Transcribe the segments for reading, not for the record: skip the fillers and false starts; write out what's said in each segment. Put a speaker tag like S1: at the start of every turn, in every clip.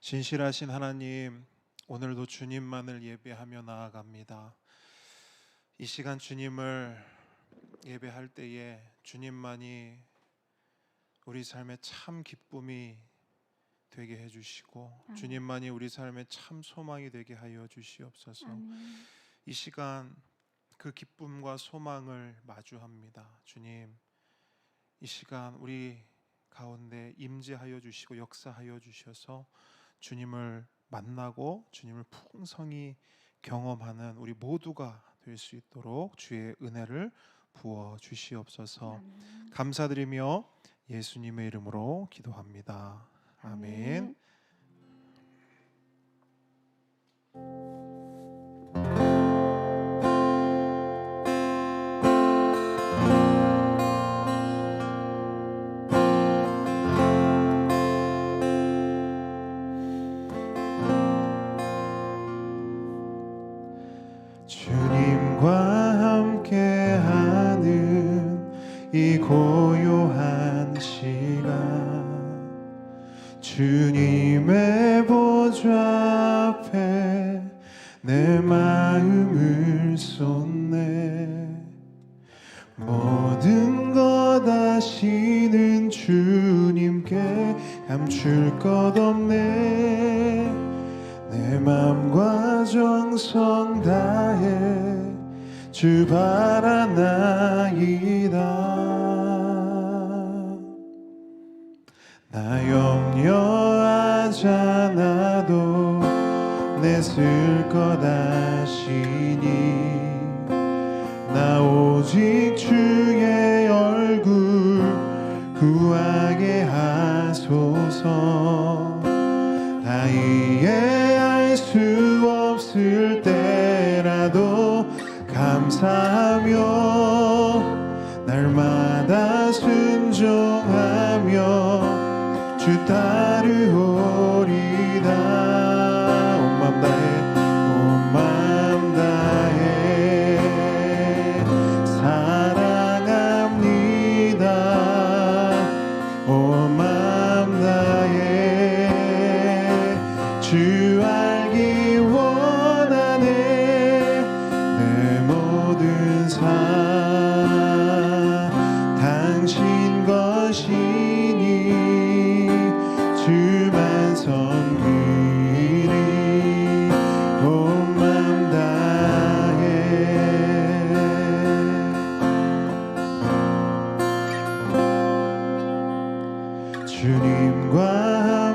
S1: 진실하신 하나님, 오늘도 주님만을 예배하며 나아갑니다. 이 시간 주님을 예배할 때에 주님만이 우리 삶의 참 기쁨이 되게 해주시고 주님만이 우리 삶의 참 소망이 되게 하여 주시옵소서. 이 시간 그 기쁨과 소망을 마주합니다. 주님, 이 시간 우리 가운데 임재하여 주시고 역사하여 주셔서 주님을 만나고 주님을 풍성히 경험하는 우리 모두가 될 수 있도록 주의 은혜를 부어 주시옵소서. 감사드리며 예수님의 이름으로 기도합니다. 아멘. 주님과 함께하는 이 고요한 시간, 주님의 보좌 앞에 내 마음을 쏟네. 모든 것 아시는 주님께 감출 것 없네. 내 맘과 정성 다해 주 바라나이다. 나 염려하지 않아도 내쓸 것 아시니 나 오직 주의 얼굴 구하게 하소서. 다 이해할 수 없을 때라도 감사하며 날마다 순종하며 주 따르오리다. 온 맘 다해 사랑합니다. 온 맘 다해 주 알기 원하네. 내 모든 삶 당신 것이니 주만 섬기리. 온 맘 다해 주님과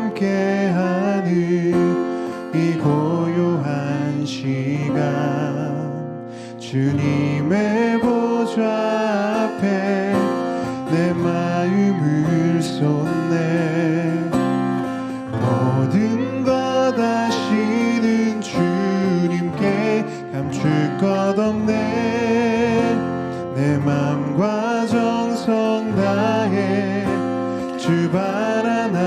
S1: 함께하는 이 고요한 시간, 주님의 보좌 앞에 내 마음을 쏟네. 모든 것 아시는 주님께 감출 것 없네. 내 맘과 정성 다해 주 바라나이다.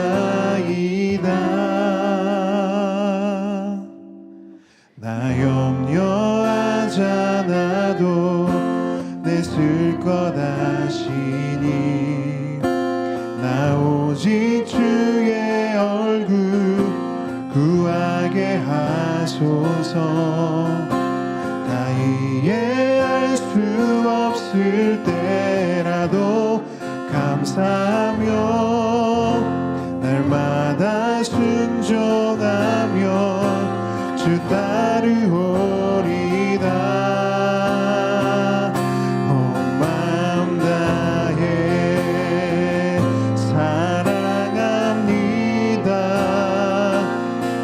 S1: 나 염려하지 않아도 내쓸 것 아시니 나 오직 주의 얼굴 구하게 하소서. 다 이해할 수 없을 때라도 감사하며 날마다 순종하며 주 따르오리다. 온 마음 다해 사랑합니다.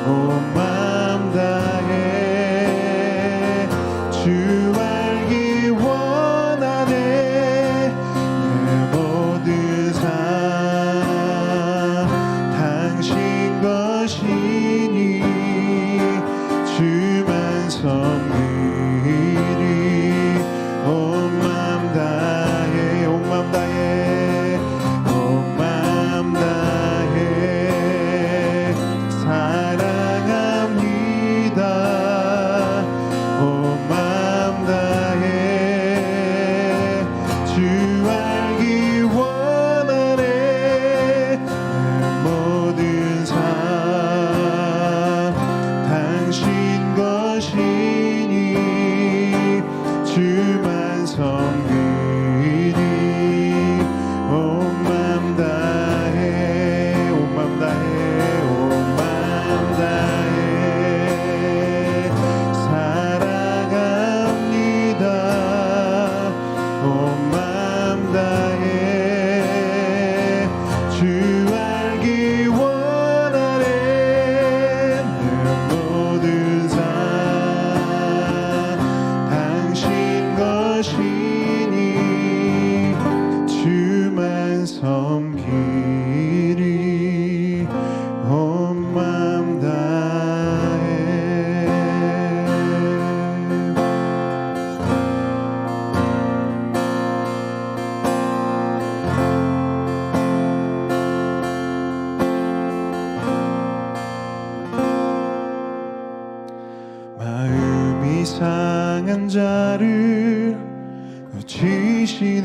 S1: 온 마음 다해 주 알기 원하네. 내 모든 삶 당신 것이니 주만 섬기리. 온 맘 다해 온 맘 다해 온 맘 다해 사랑합니다. 온 맘 다해 주 알기 원하네. 내 모든 삶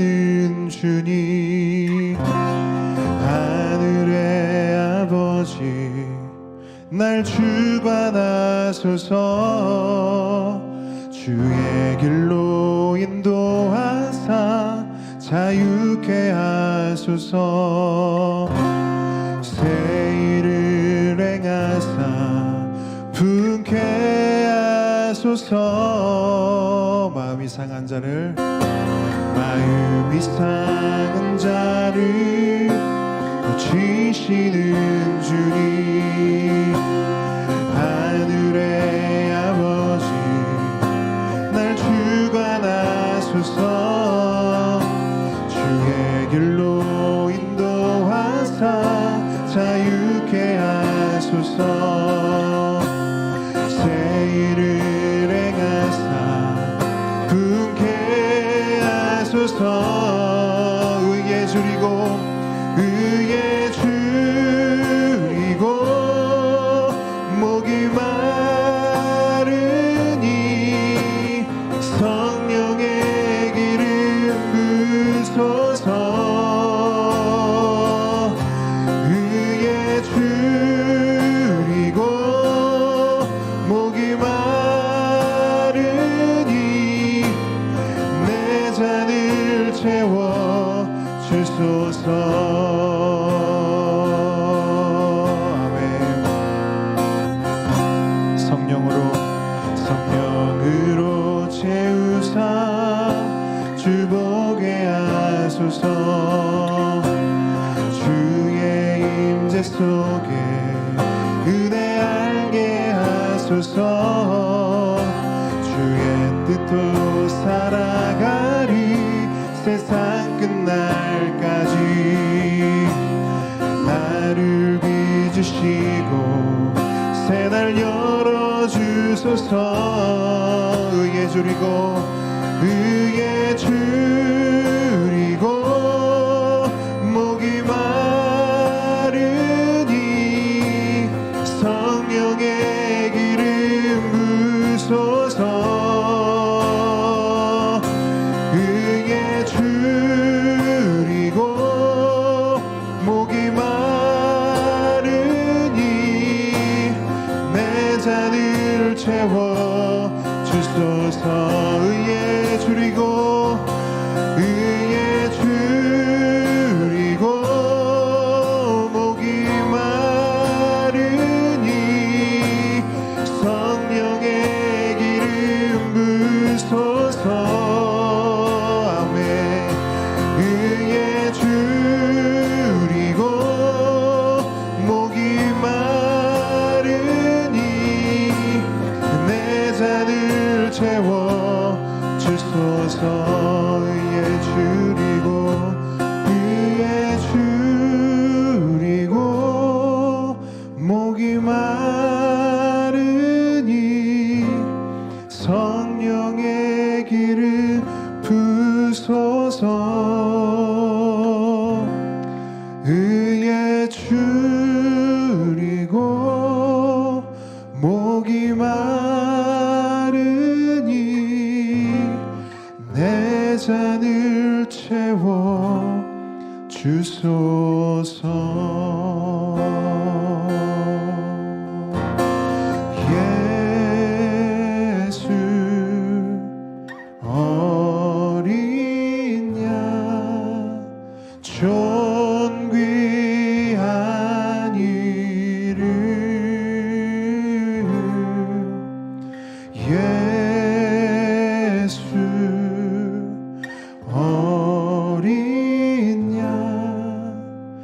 S1: 주시는 주님 하늘의 아버지 날 주관하소서 주의 길로 인도하사 자유케 하소서 새 일을 행하사 분케 하소서 마음이 상한 자를 고치시는 주님 하늘의 아버지 날 주관하소서 주의 길로 인도하사 자유케 하소서 새 일을 행하사 분케 하소서 의에 줄이고 목이 마르니 성령의 기름 부소서 의에 줄이고 목이 마르니 내 잔을 채워 주소서 성령으로 채우사 주보게 하소서 주의 임재 속에 은혜 알게 하소서 주의 뜻도 살아가리 세상 끝날까지 나를 빚으시고 새날 열어주소서 의에 줄이고 목이 마르니 성령의 기름 부소서 의에 줄이고 목이 마르니 내 잔을 채워 주소서 의에 줄이고 목이 마르니 성령의 기름 부소서 아멘 의에 줄이고 목이 마르니 내 잔을 채워 주소서 의에 줄이고 목이 마르니 성령의 기름 부소서 의에 줄이고 목이 마르니 내 잔을 채워 주소서 예수 어린 양 존귀한 이름 예수 어린 양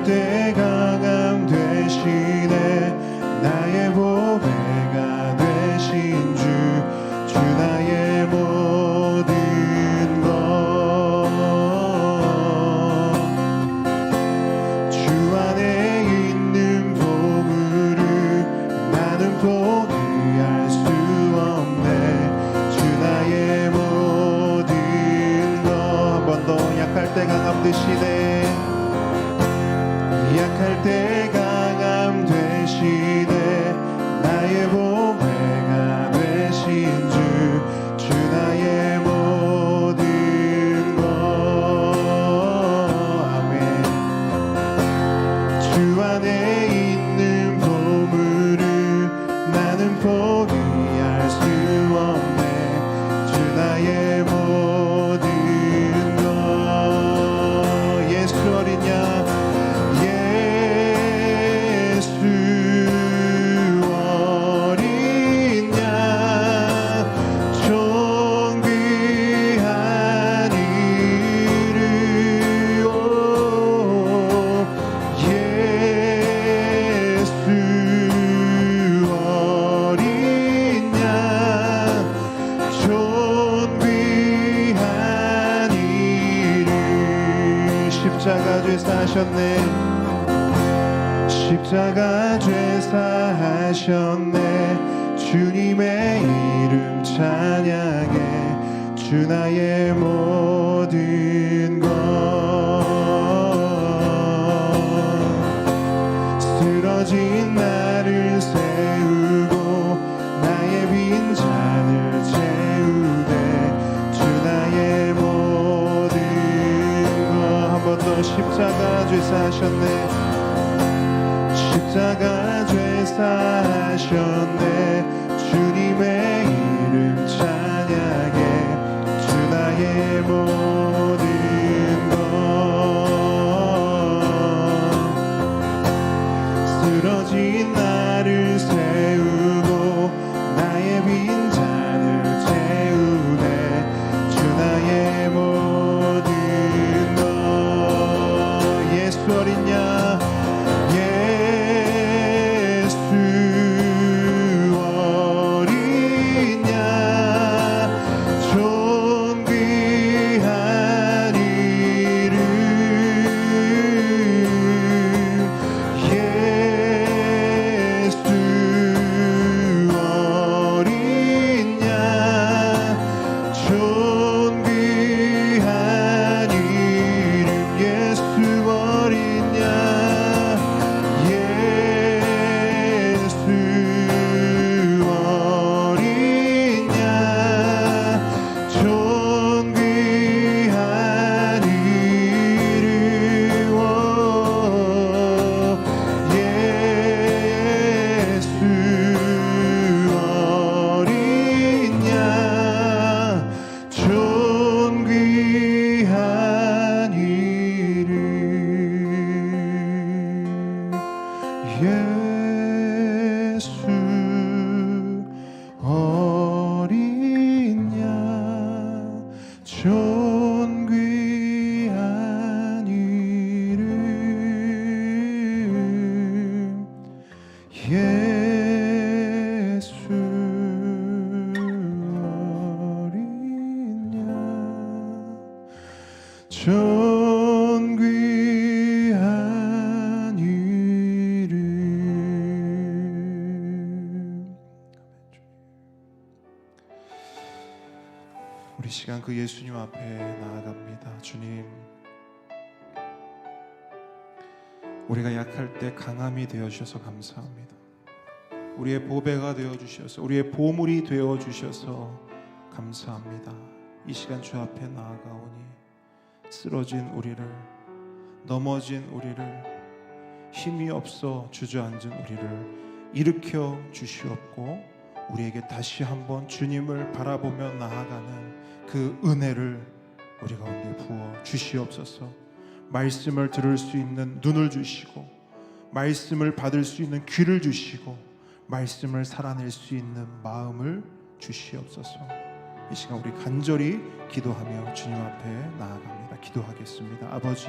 S1: 약할 때 강함 되시네 나의 보배가 되신 주 나의 모든 것 주 안에 있는 보물을 나는 포기할 수 없네 주 나의 모든 것 한 번 더 약할 때 강함 되시네 약할 때 강함 되시네 나의 보배가 되신 주 나의 모든 것 아멘 주 안에 있는 보물을 나는 포기할 수 없네 주 나의 모든 것 예수 어린 양 십자가 죄사하셨네 십자가 죄사하셨네 주님의 이름 찬양해 주 나의 모든 것 쓰러진 나를 세우고 나의 빈잔을 채우네 주 나의 모든 것 한 번 더 십자가 죄사하셨네 십자가 죄사하셨네 주님의 이름 찬양해 주 나의 모든 것 쓰러진 나를 세우고 나의 빈잔을 채우네 주 나의 모든 것 예수 어린 양 존귀한 이름 예수 어린 양 존귀한 이름 우리 시간 그 예수님 앞에 나아갑니다. 주님, 우리가 약할 때 강함이 되어주셔서 감사합니다. 우리의 보배가 되어주셔서 우리의 보물이 되어주셔서 감사합니다. 이 시간 주 앞에 나아가오니 쓰러진 우리를, 넘어진 우리를, 힘이 없어 주저앉은 우리를 일으켜 주시옵고 우리에게 다시 한번 주님을 바라보며 나아가는 그 은혜를 우리 가운데 부어 주시옵소서. 말씀을 들을 수 있는 눈을 주시고 말씀을 받을 수 있는 귀를 주시고 말씀을 살아낼 수 있는 마음을 주시옵소서. 이 시간 우리 간절히 기도하며 주님 앞에 나아갑니다. 기도하겠습니다. 아버지,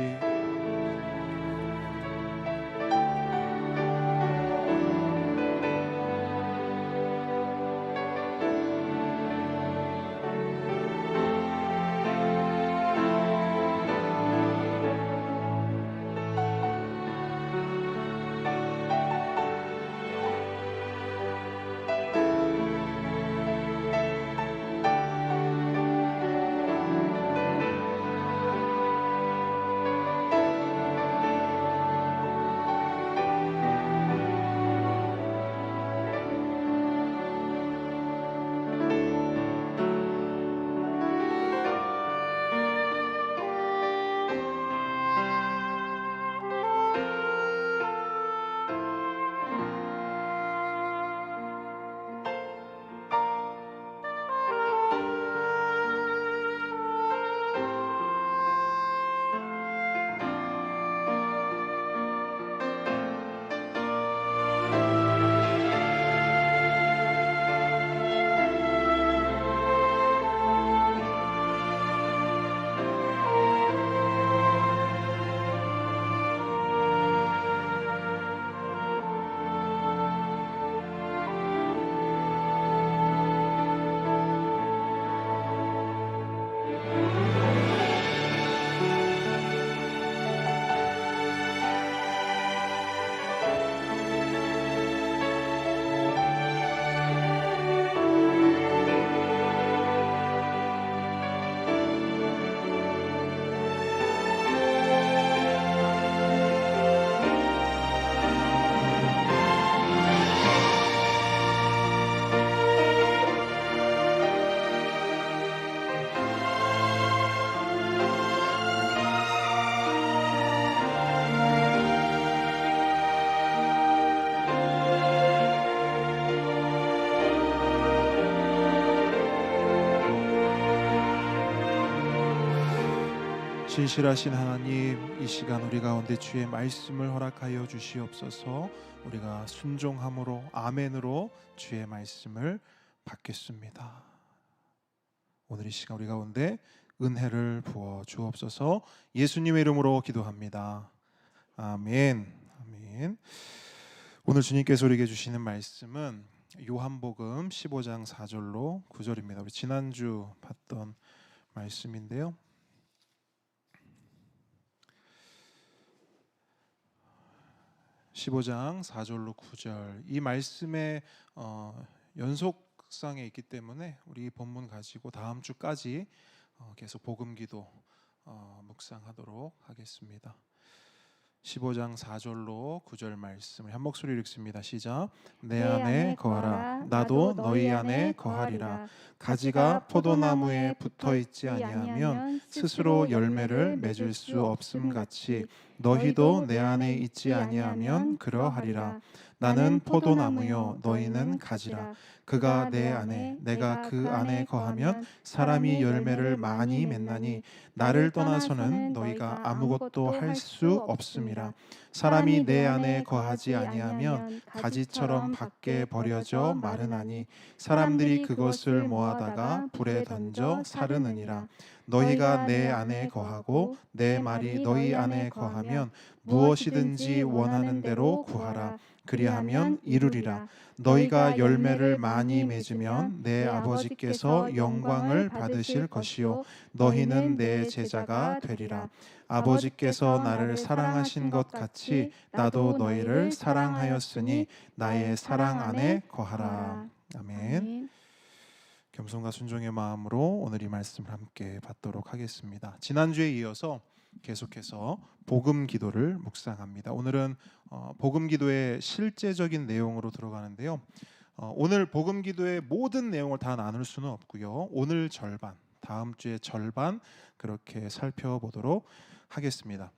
S1: 신실하신 하나님, 이 시간 우리 가운데 주의 말씀을 허락하여 주시옵소서. 우리가 순종함으로 아멘으로 주의 말씀을 받겠습니다. 오늘 이 시간 우리 가운데 은혜를 부어 주옵소서. 예수님의 이름으로 기도합니다. 아멘. 아멘. 오늘 주님께서 우리에게 주시는 말씀은 요한복음 15장 4절로 9절입니다. 우리 지난주 봤던 말씀인데요. 15장 4절로 9절, 이 말씀의 연속상에 있기 때문에 우리 이 본문 가지고 다음 주까지 계속 복음기도 묵상하도록 하겠습니다. 15장 4절로 9절 말씀을 한 목소리로 읽습니다. 시작. 내 안에 거하라. 나도 너희 안에 거하리라. 가지가 포도나무에 붙어 있지 아니하면 스스로 열매를 맺을 수 없음 같이 너희도 내 안에 있지 아니하면 그러하리라. 나는 포도나무요 너희는 가지라. 그가 내 안에 내가 그 안에 거하면 사람이 열매를 많이 맺나니 나를 떠나서는 너희가 아무것도 할 수 없음이라. 사람이 내 안에 거하지 아니하면 가지처럼 밖에 버려져 마르나니 사람들이 그것을 모아다가 불에 던져 사르느니라. 너희가 내 안에 거하고 내 말이 너희 안에 거하면 무엇이든지 원하는 대로 구하라. 그리하면 이루리라. 너희가 열매를 많이 맺으면 내 아버지께서 영광을 받으실 것이요 너희는 내 제자가 되리라. 아버지께서 나를 사랑하신 것 같이 나도 너희를 사랑하였으니 나의 사랑 안에 거하라. 아멘. 겸손과 순종의 마음으로 오늘 이 말씀을 함께 받도록 하겠습니다. 지난주에 이어서 계속해서 복음 기도를 묵상합니다. 오늘은 복음 기도의 실제적인 내용으로 들어가는데요. 오늘 복음 기도의 모든 내용을 다 나눌 수는 없고요. 오늘 절반, 다음 주에 절반 그렇게 살펴보도록 하겠습니다.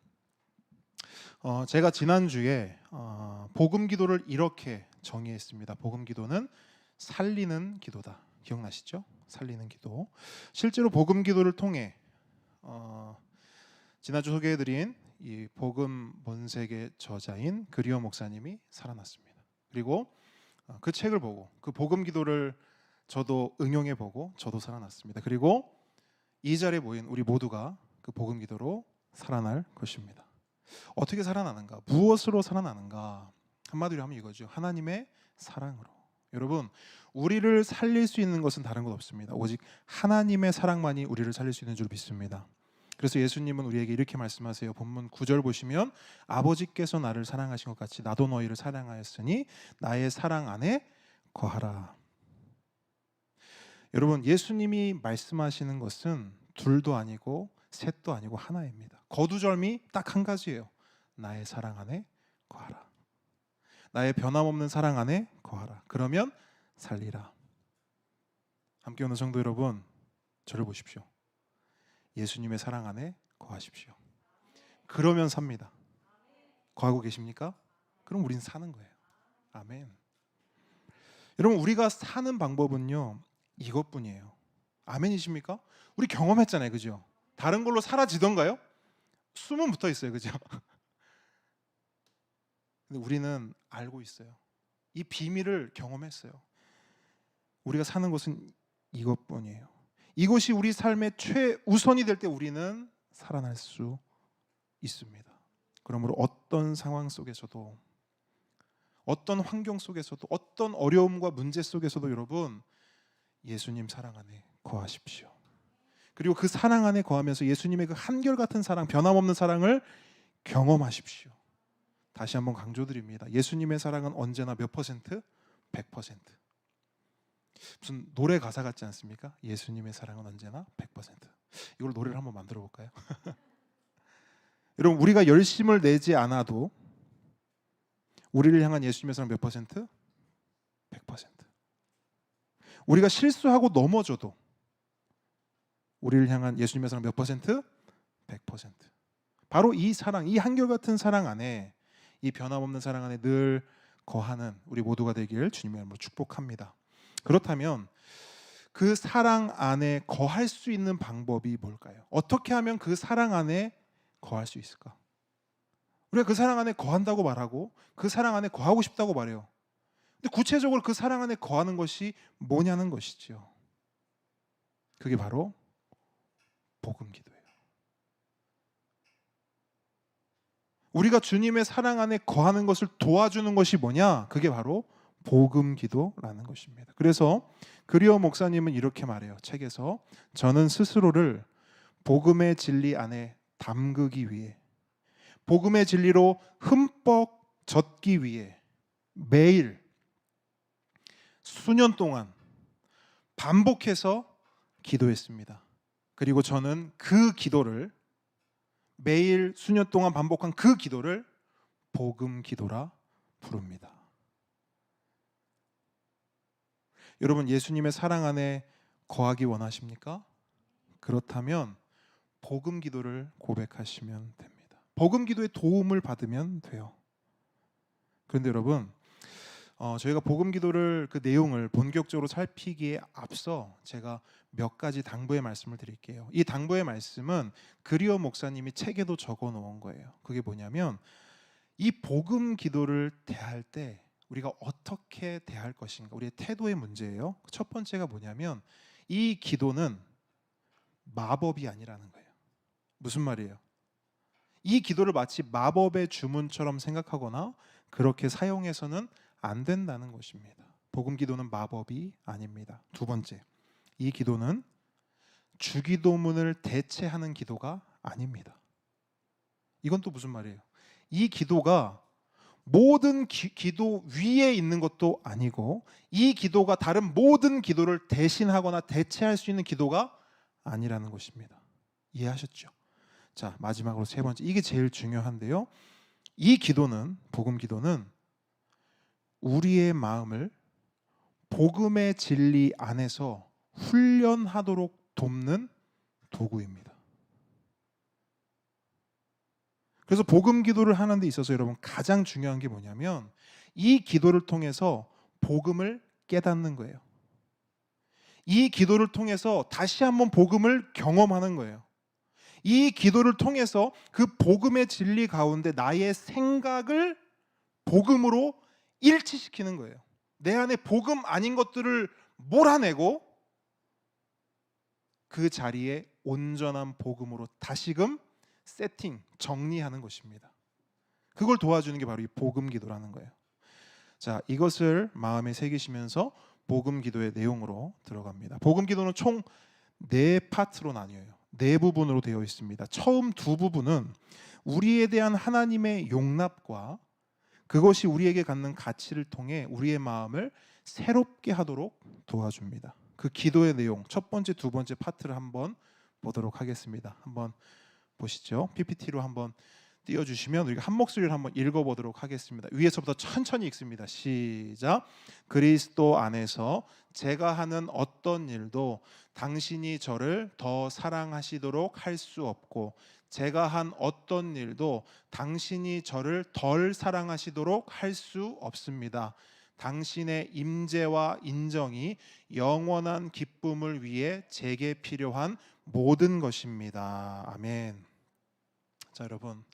S1: 제가 지난주에 복음 기도를 이렇게 정의했습니다. 복음 기도는 살리는 기도다. 기억나시죠? 살리는 기도. 실제로 복음 기도를 통해 지난주 소개해드린 이 복음 본색의 저자인 그리오 목사님이 살아났습니다. 그리고 그 책을 보고 그 복음 기도를 저도 응용해 보고 저도 살아났습니다. 그리고 이 자리에 모인 우리 모두가 그 복음 기도로 살아날 것입니다. 어떻게 살아나는가? 무엇으로 살아나는가? 한마디로 하면 이거죠. 하나님의 사랑으로. 여러분, 우리를 살릴 수 있는 것은 다른 것 없습니다. 오직 하나님의 사랑만이 우리를 살릴 수 있는 줄 믿습니다. 그래서 예수님은 우리에게 이렇게 말씀하세요. 본문 9절 보시면 아버지께서 나를 사랑하신 것 같이 나도 너희를 사랑하였으니 나의 사랑 안에 거하라. 여러분, 예수님이 말씀하시는 것은 둘도 아니고 셋도 아니고 하나입니다. 거두절미 딱 한 가지예요. 나의 사랑 안에 거하라. 나의 변함없는 사랑 안에 거하라. 그러면 살리라. 함께 오는 성도 여러분, 저를 보십시오. 예수님의 사랑 안에 거하십시오. 그러면 삽니다. 거하고 계십니까? 그럼 우린 사는 거예요. 아멘. 여러분, 우리가 사는 방법은요 이것뿐이에요. 아멘이십니까? 우리 경험했잖아요, 그죠? 다른 걸로 사라지던가요? 숨은 붙어 있어요, 그죠? 근데 우리는 알고 있어요. 이 비밀을 경험했어요. 우리가 사는 것은 이것뿐이에요. 이것이 우리 삶의 최우선이 될 때 우리는 살아날 수 있습니다. 그러므로 어떤 상황 속에서도, 어떤 환경 속에서도, 어떤 어려움과 문제 속에서도 여러분 예수님 사랑 안에 거하십시오. 그리고 그 사랑 안에 거하면서 예수님의 그 한결같은 사랑, 변함없는 사랑을 경험하십시오. 다시 한번 강조드립니다. 예수님의 사랑은 언제나 몇 퍼센트? 100%. 무슨 노래 가사 같지 않습니까? 예수님의 사랑은 언제나 100%. 이걸 노래를 한번 만들어 볼까요? 여러분, 우리가 열심을 내지 않아도 우리를 향한 예수님의 사랑 몇 퍼센트? 100%. 우리가 실수하고 넘어져도 우리를 향한 예수님의 사랑 몇 퍼센트? 100%. 바로 이 사랑, 이 한결같은 사랑 안에, 이 변함없는 사랑 안에 늘 거하는 우리 모두가 되길 주님의 이름으로 축복합니다. 그렇다면 그 사랑 안에 거할 수 있는 방법이 뭘까요? 어떻게 하면 그 사랑 안에 거할 수 있을까? 우리가 그 사랑 안에 거한다고 말하고 그 사랑 안에 거하고 싶다고 말해요. 근데 구체적으로 그 사랑 안에 거하는 것이 뭐냐는 것이지요. 그게 바로 복음 기도예요. 우리가 주님의 사랑 안에 거하는 것을 도와주는 것이 뭐냐? 그게 바로 복음 기도라는 것입니다. 그래서 그리오 목사님은 이렇게 말해요. 책에서 저는 스스로를 복음의 진리 안에 담그기 위해, 복음의 진리로 흠뻑 젖기 위해 매일 수년 동안 반복해서 기도했습니다. 그리고 저는 그 기도를, 매일 수년 동안 반복한 그 기도를 복음 기도라 부릅니다. 여러분, 예수님의 사랑 안에 거하기 원하십니까? 그렇다면 복음 기도를 고백하시면 됩니다. 복음 기도의 도움을 받으면 돼요. 그런데 여러분, 저희가 복음 기도를 그 내용을 본격적으로 살피기에 앞서 제가 몇 가지 당부의 말씀을 드릴게요. 이 당부의 말씀은 그리오 목사님이 책에도 적어 놓은 거예요. 그게 뭐냐면 이 복음 기도를 대할 때 우리가 어떻게 대할 것인가, 우리의 태도의 문제예요. 첫 번째가 뭐냐면 이 기도는 마법이 아니라는 거예요. 무슨 말이에요? 이 기도를 마치 마법의 주문처럼 생각하거나 그렇게 사용해서는 안 된다는 것입니다. 복음 기도는 마법이 아닙니다. 두 번째, 이 기도는 주기도문을 대체하는 기도가 아닙니다. 이건 또 무슨 말이에요? 이 기도가 모든 기도 위에 있는 것도 아니고 이 기도가 다른 모든 기도를 대신하거나 대체할 수 있는 기도가 아니라는 것입니다. 이해하셨죠? 자, 마지막으로 세 번째, 이게 제일 중요한데요. 이 기도는, 복음 기도는 우리의 마음을 복음의 진리 안에서 훈련하도록 돕는 도구입니다. 그래서 복음 기도를 하는 데 있어서 여러분 가장 중요한 게 뭐냐면 이 기도를 통해서 복음을 깨닫는 거예요. 이 기도를 통해서 다시 한번 복음을 경험하는 거예요. 이 기도를 통해서 그 복음의 진리 가운데 나의 생각을 복음으로 일치시키는 거예요. 내 안에 복음 아닌 것들을 몰아내고 그 자리에 온전한 복음으로 다시금 세팅, 정리하는 것입니다. 그걸 도와주는 게 바로 이 복음 기도라는 거예요. 자, 이것을 마음에 새기시면서 복음 기도의 내용으로 들어갑니다. 복음 기도는 총 4파트로 나뉘어요. 4부분으로 되어 있습니다. 처음 2부분은 우리에 대한 하나님의 용납과 그것이 우리에게 갖는 가치를 통해 우리의 마음을 새롭게 하도록 도와줍니다. 그 기도의 내용, 첫 번째, 두 번째 파트를 한번 보도록 하겠습니다. 한번 보시죠. PPT로 한번 띄워주시면 우리가 한 목소리를 한번 읽어보도록 하겠습니다. 위에서부터 천천히 읽습니다. 시작. 그리스도 안에서 제가 하는 어떤 일도 당신이 저를 더 사랑하시도록 할 수 없고 제가 한 어떤 일도 당신이 저를 덜 사랑하시도록 할 수 없습니다. 당신의 임재와 인정이 영원한 기쁨을 위해 제게 필요한 모든 것입니다. 아멘. 자, 여러분,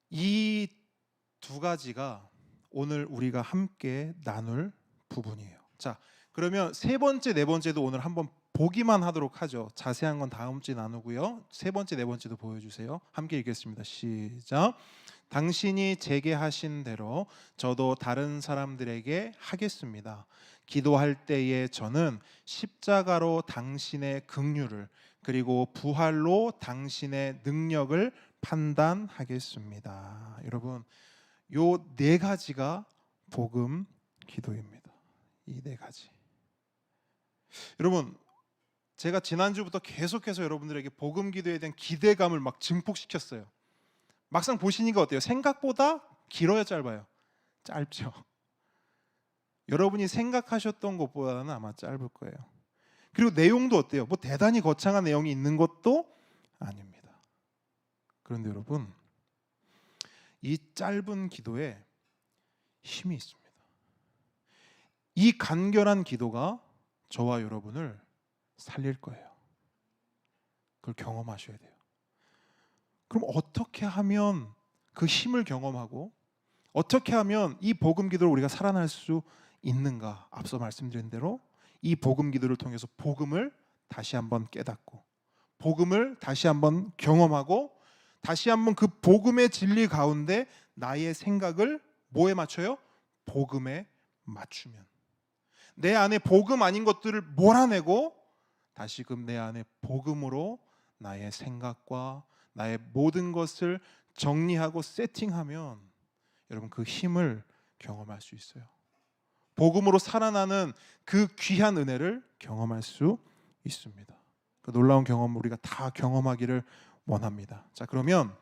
S1: 이 두 가지가 오늘 우리가 함께 나눌 부분이에요. 자, 그러면 세 번째, 네 번째도 오늘 한번 보기만 하도록 하죠. 자세한 건 다음 주에 나누고요. 세 번째, 네 번째도 보여주세요. 함께 읽겠습니다. 시작. 당신이 제게 하신 대로 저도 다른 사람들에게 하겠습니다. 기도할 때에 저는 십자가로 당신의 긍휼을 그리고 부활로 당신의 능력을 판단하겠습니다. 여러분, 요 4가지가 복음 기도입니다. 이 4가지. 여러분, 제가 지난주부터 계속해서 여러분들에게 복음 기도에 대한 기대감을 막 증폭시켰어요. 막상 보시니까 어때요? 생각보다 길어요, 짧아요? 짧죠. 여러분이 생각하셨던 것보다는 아마 짧을 거예요. 그리고 내용도 어때요? 뭐 대단히 거창한 내용이 있는 것도 아닙니다. 그런데 여러분, 이 짧은 기도에 힘이 있습니다. 이 간결한 기도가 저와 여러분을 살릴 거예요. 그걸 경험하셔야 돼요. 그럼 어떻게 하면 그 힘을 경험하고 어떻게 하면 이 복음 기도를 우리가 살아날 수 있는가? 앞서 말씀드린 대로 이 복음 기도를 통해서 복음을 다시 한번 깨닫고 복음을 다시 한번 경험하고 다시 한번 그 복음의 진리 가운데 나의 생각을 뭐에 맞춰요? 복음에 맞추면 내 안에 복음 아닌 것들을 몰아내고 다시금 내 안에 복음으로 나의 생각과 나의 모든 것을 정리하고 세팅하면 여러분 그 힘을 경험할 수 있어요. 복음으로 살아나는 그 귀한 은혜를 경험할 수 있습니다. 그 놀라운 경험을 우리가 다 경험하기를 원합니다. 자, 그러면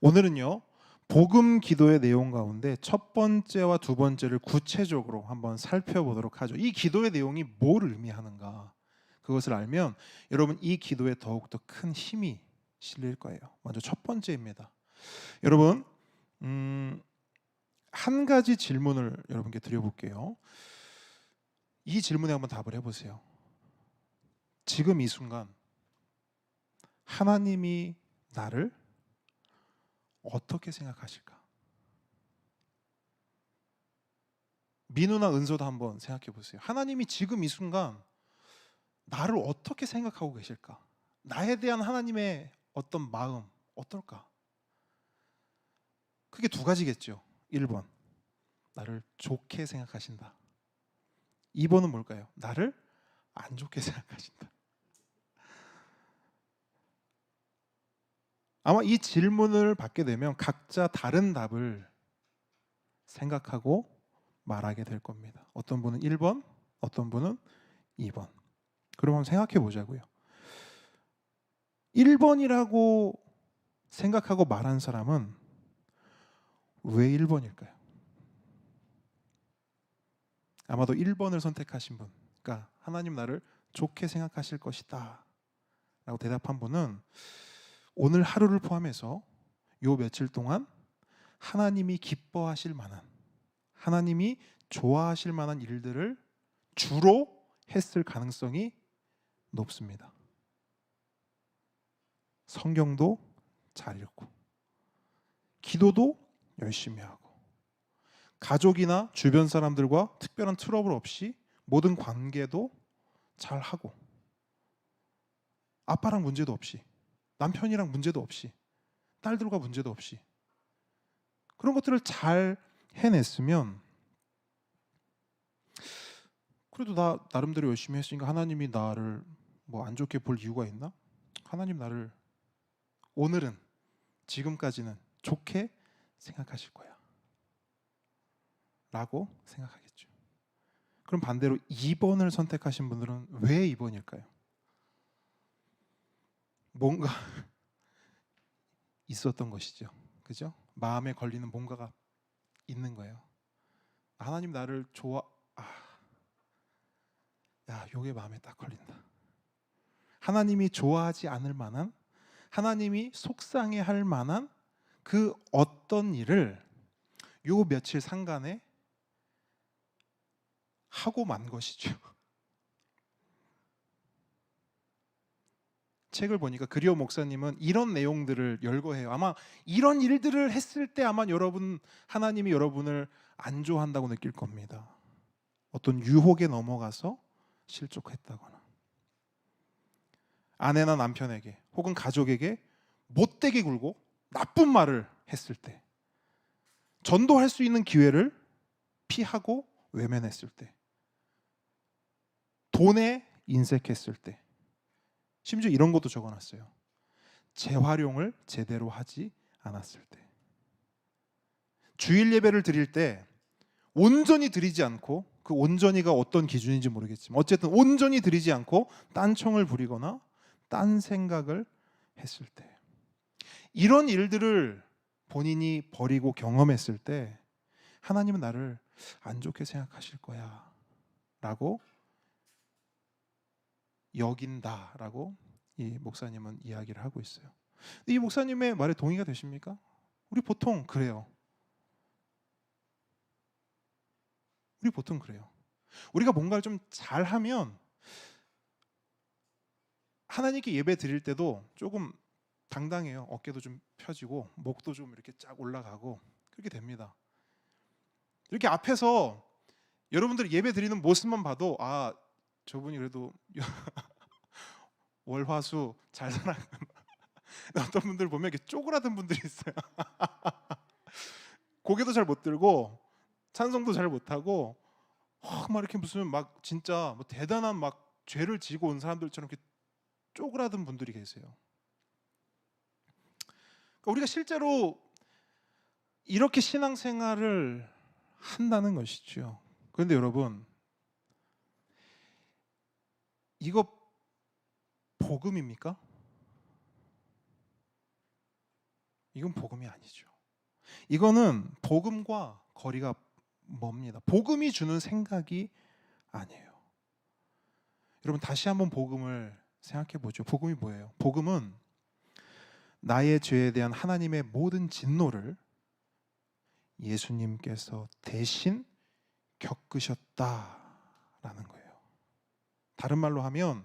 S1: 오늘은요 복음 기도의 내용 가운데 첫 번째와 두 번째를 구체적으로 한번 살펴보도록 하죠. 이 기도의 내용이 뭘 의미하는가 그것을 알면 여러분 이 기도에 더욱더 큰 힘이 실릴 거예요. 먼저 첫 번째입니다. 여러분 한 가지 질문을 여러분께 드려볼게요. 이 질문에 한번 답을 해보세요. 지금 이 순간 하나님이 나를 어떻게 생각하실까? 민우나 은서도 한번 생각해 보세요. 하나님이 지금 이 순간 나를 어떻게 생각하고 계실까? 나에 대한 하나님의 어떤 마음 어떨까? 크게 두 가지겠죠. 1번 나를 좋게 생각하신다. 2번은 뭘까요? 나를 안 좋게 생각하신다. 아마 이 질문을 받게 되면 각자 다른 답을 생각하고 말하게 될 겁니다. 어떤 분은 1번, 어떤 분은 2번. 그럼 한번 생각해 보자고요. 1번이라고 생각하고 말한 사람은 왜 1번일까요? 아마도 1번을 선택하신 분, 그러니까 하나님 나를 좋게 생각하실 것이다 라고 대답한 분은 오늘 하루를 포함해서 요 며칠 동안 하나님이 기뻐하실 만한, 하나님이 좋아하실 만한 일들을 주로 했을 가능성이 높습니다. 성경도 잘 읽고 기도도 열심히 하고 가족이나 주변 사람들과 특별한 트러블 없이 모든 관계도 잘 하고 아빠랑 문제도 없이 남편이랑 문제도 없이 딸들과 문제도 없이 그런 것들을 잘 해냈으면 그래도 나 나름대로 열심히 했으니까 하나님이 나를 뭐 안 좋게 볼 이유가 있나? 하나님 나를 오늘은 지금까지는 좋게 생각하실 거야 라고 생각하겠죠. 그럼 반대로 2번을 선택하신 분들은 왜 2번일까요? 뭔가 있었던 것이죠. 그죠? 마음에 걸리는 뭔가가 있는 거예요. 하나님 나를 야, 요게 마음에 딱 걸린다. 하나님이 좋아하지 않을 만한, 하나님이 속상해할 만한 그 어떤 일을 요 며칠 상간에 하고 만 것이죠. 책을 보니까 그리오 목사님은 이런 내용들을 열거해요. 아마 이런 일들을 했을 때 아마 하나님이 여러분을 안 좋아한다고 느낄 겁니다. 어떤 유혹에 넘어가서 실족했다거나 아내나 남편에게 혹은 가족에게 못되게 굴고 나쁜 말을 했을 때 전도할 수 있는 기회를 피하고 외면했을 때 돈에 인색했을 때 심지어 이런 것도 적어놨어요. 재활용을 제대로 하지 않았을 때 주일 예배를 드릴 때 온전히 드리지 않고 그 온전히가 어떤 기준인지 모르겠지만 어쨌든 온전히 드리지 않고 딴청을 부리거나 딴 생각을 했을 때 이런 일들을 본인이 버리고 경험했을 때 하나님은 나를 안 좋게 생각하실 거야 라고 여긴다라고 이 목사님은 이야기를 하고 있어요. 이 목사님의 말에 동의가 되십니까? 우리 보통 그래요. 우리가 뭔가를 좀 잘하면 하나님께 예배 드릴 때도 조금 당당해요. 어깨도 좀 펴지고 목도 좀 이렇게 쫙 올라가고 그렇게 됩니다. 이렇게 앞에서 여러분들이 예배 드리는 모습만 봐도 아, 저분이 그래도 월화수 잘 살아. 어떤 분들 보면 이렇게 쪼그라든 분들이 있어요. 고개도 잘 못 들고 찬송도 잘 못하고 막 이렇게 무슨 막 진짜 뭐 대단한 막 죄를 지고 온 사람들처럼 이렇게 쪼그라든 분들이 계세요. 그러니까 우리가 실제로 이렇게 신앙생활을 한다는 것이죠. 그런데 여러분, 이거 복음입니까? 이건 복음이 아니죠. 이거는 복음과 거리가 멉니다. 복음이 주는 생각이 아니에요. 여러분, 다시 한번 복음을 생각해 보죠. 복음이 뭐예요? 복음은 나의 죄에 대한 하나님의 모든 진노를 예수님께서 대신 겪으셨다라는 거예요. 다른 말로 하면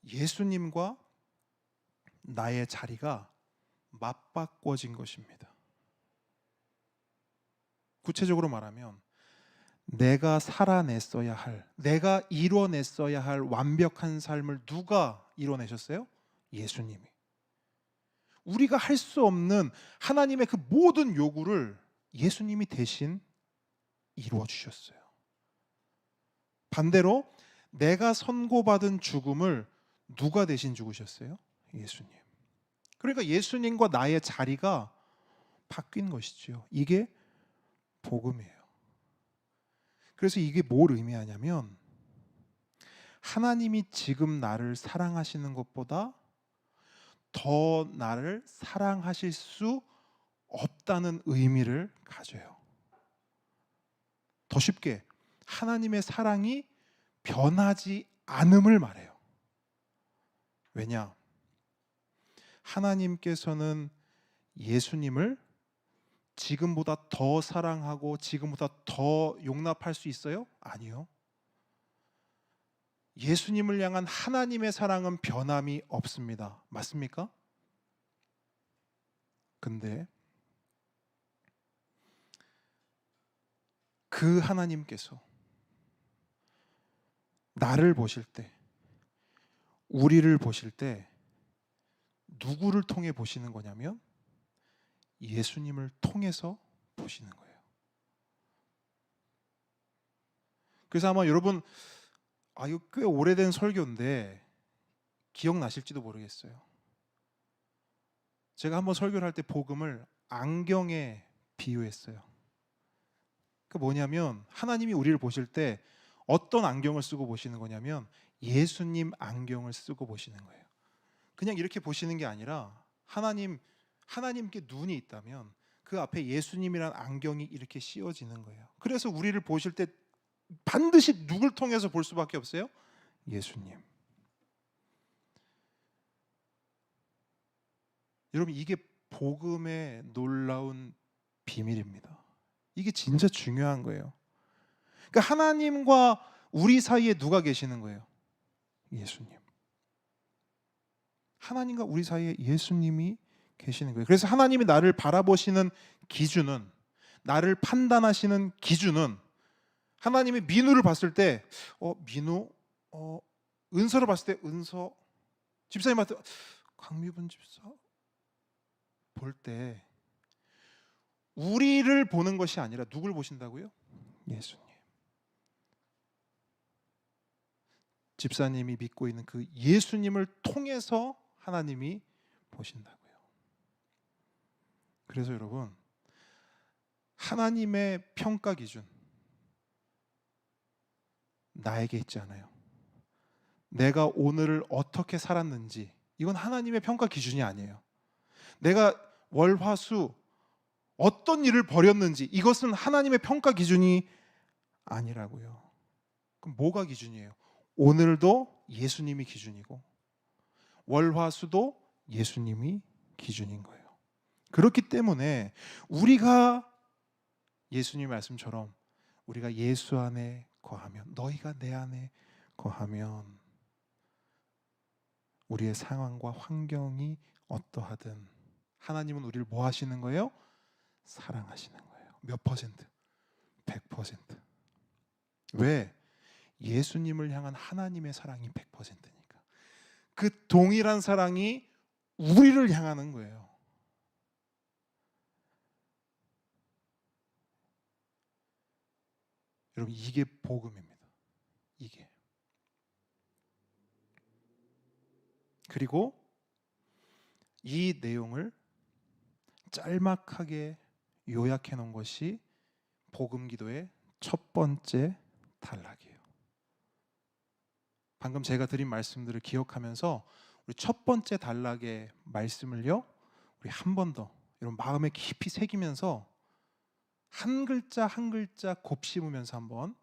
S1: 예수님과 나의 자리가 맞바꿔진 것입니다. 구체적으로 말하면 내가 살아냈어야 할, 내가 이뤄냈어야 할 완벽한 삶을 누가 이뤄내셨어요? 예수님이. 우리가 할 수 없는 하나님의 그 모든 요구를 예수님이 대신 이루어 주셨어요. 반대로 내가 선고받은 죽음을 누가 대신 죽으셨어요? 예수님. 그러니까 예수님과 나의 자리가 바뀐 것이죠. 이게 복음이에요. 그래서 이게 뭘 의미하냐면 하나님이 지금 나를 사랑하시는 것보다 더 나를 사랑하실 수 없다는 의미를 가져요. 더 쉽게 하나님의 사랑이 변하지 않음을 말해요. 왜냐? 하나님께서는 예수님을 지금보다 더 사랑하고 지금보다 더 용납할 수 있어요? 아니요. 예수님을 향한 하나님의 사랑은 변함이 없습니다. 맞습니까? 근데 그 하나님께서 나를 보실 때, 우리를 보실 때 누구를 통해 보시는 거냐면 예수님을 통해서 보시는 거예요. 그래서 아마 여러분 이거 꽤 오래된 설교인데 기억나실지도 모르겠어요. 제가 한번 설교를 할 때 복음을 안경에 비유했어요. 그 뭐냐면 하나님이 우리를 보실 때 어떤 안경을 쓰고 보시는 거냐면 예수님 안경을 쓰고 보시는 거예요. 그냥 이렇게 보시는 게 아니라 하나님께 눈이 있다면 그 앞에 예수님이란 안경이 이렇게 씌워지는 거예요. 그래서 우리를 보실 때 반드시 누굴 통해서 볼 수밖에 없어요? 예수님. 여러분 이게 복음의 놀라운 비밀입니다. 이게 진짜 중요한 거예요. 그러니까 하나님과 우리 사이에 누가 계시는 거예요? 예수님. 하나님과 우리 사이에 예수님이 계시는 거예요. 그래서 하나님이 나를 바라보시는 기준은, 나를 판단하시는 기준은 하나님이 민우를 봤을 때 민우, 은서를 봤을 때 은서, 집사님한테 강미분 집사 볼 때 우리를 보는 것이 아니라 누굴 보신다고요? 예수님. 집사님이 믿고 있는 그 예수님을 통해서 하나님이 보신다고요. 그래서 여러분 하나님의 평가 기준 나에게 있지 않아요. 내가 오늘을 어떻게 살았는지 이건 하나님의 평가 기준이 아니에요. 내가 월화수 어떤 일을 벌였는지 이것은 하나님의 평가 기준이 아니라고요. 그럼 뭐가 기준이에요? 오늘도 예수님이 기준이고 월화수도 예수님이 기준인 거예요. 그렇기 때문에 우리가 예수님 말씀처럼 우리가 예수 안에 거하면, 너희가 내 안에 거하면 우리의 상황과 환경이 어떠하든 하나님은 우리를 뭐 하시는 거예요? 사랑하시는 거예요. 몇 퍼센트? 100%. 왜? 예수님을 향한 하나님의 사랑이 100%니까. 그 동일한 사랑이 우리를 향하는 거예요. 여러분, 이게 복음입니다. 이게. 그리고 이 내용을 짤막하게 요약해 놓은 것이 복음 기도의 첫 번째 단락이에요. 방금 제가 드린 말씀들을 기억하면서 우리 첫 번째 단락의 말씀을요, 우리 한 번 더 여러분 마음에 깊이 새기면서 한 글자 한 글자 곱씹으면서 한번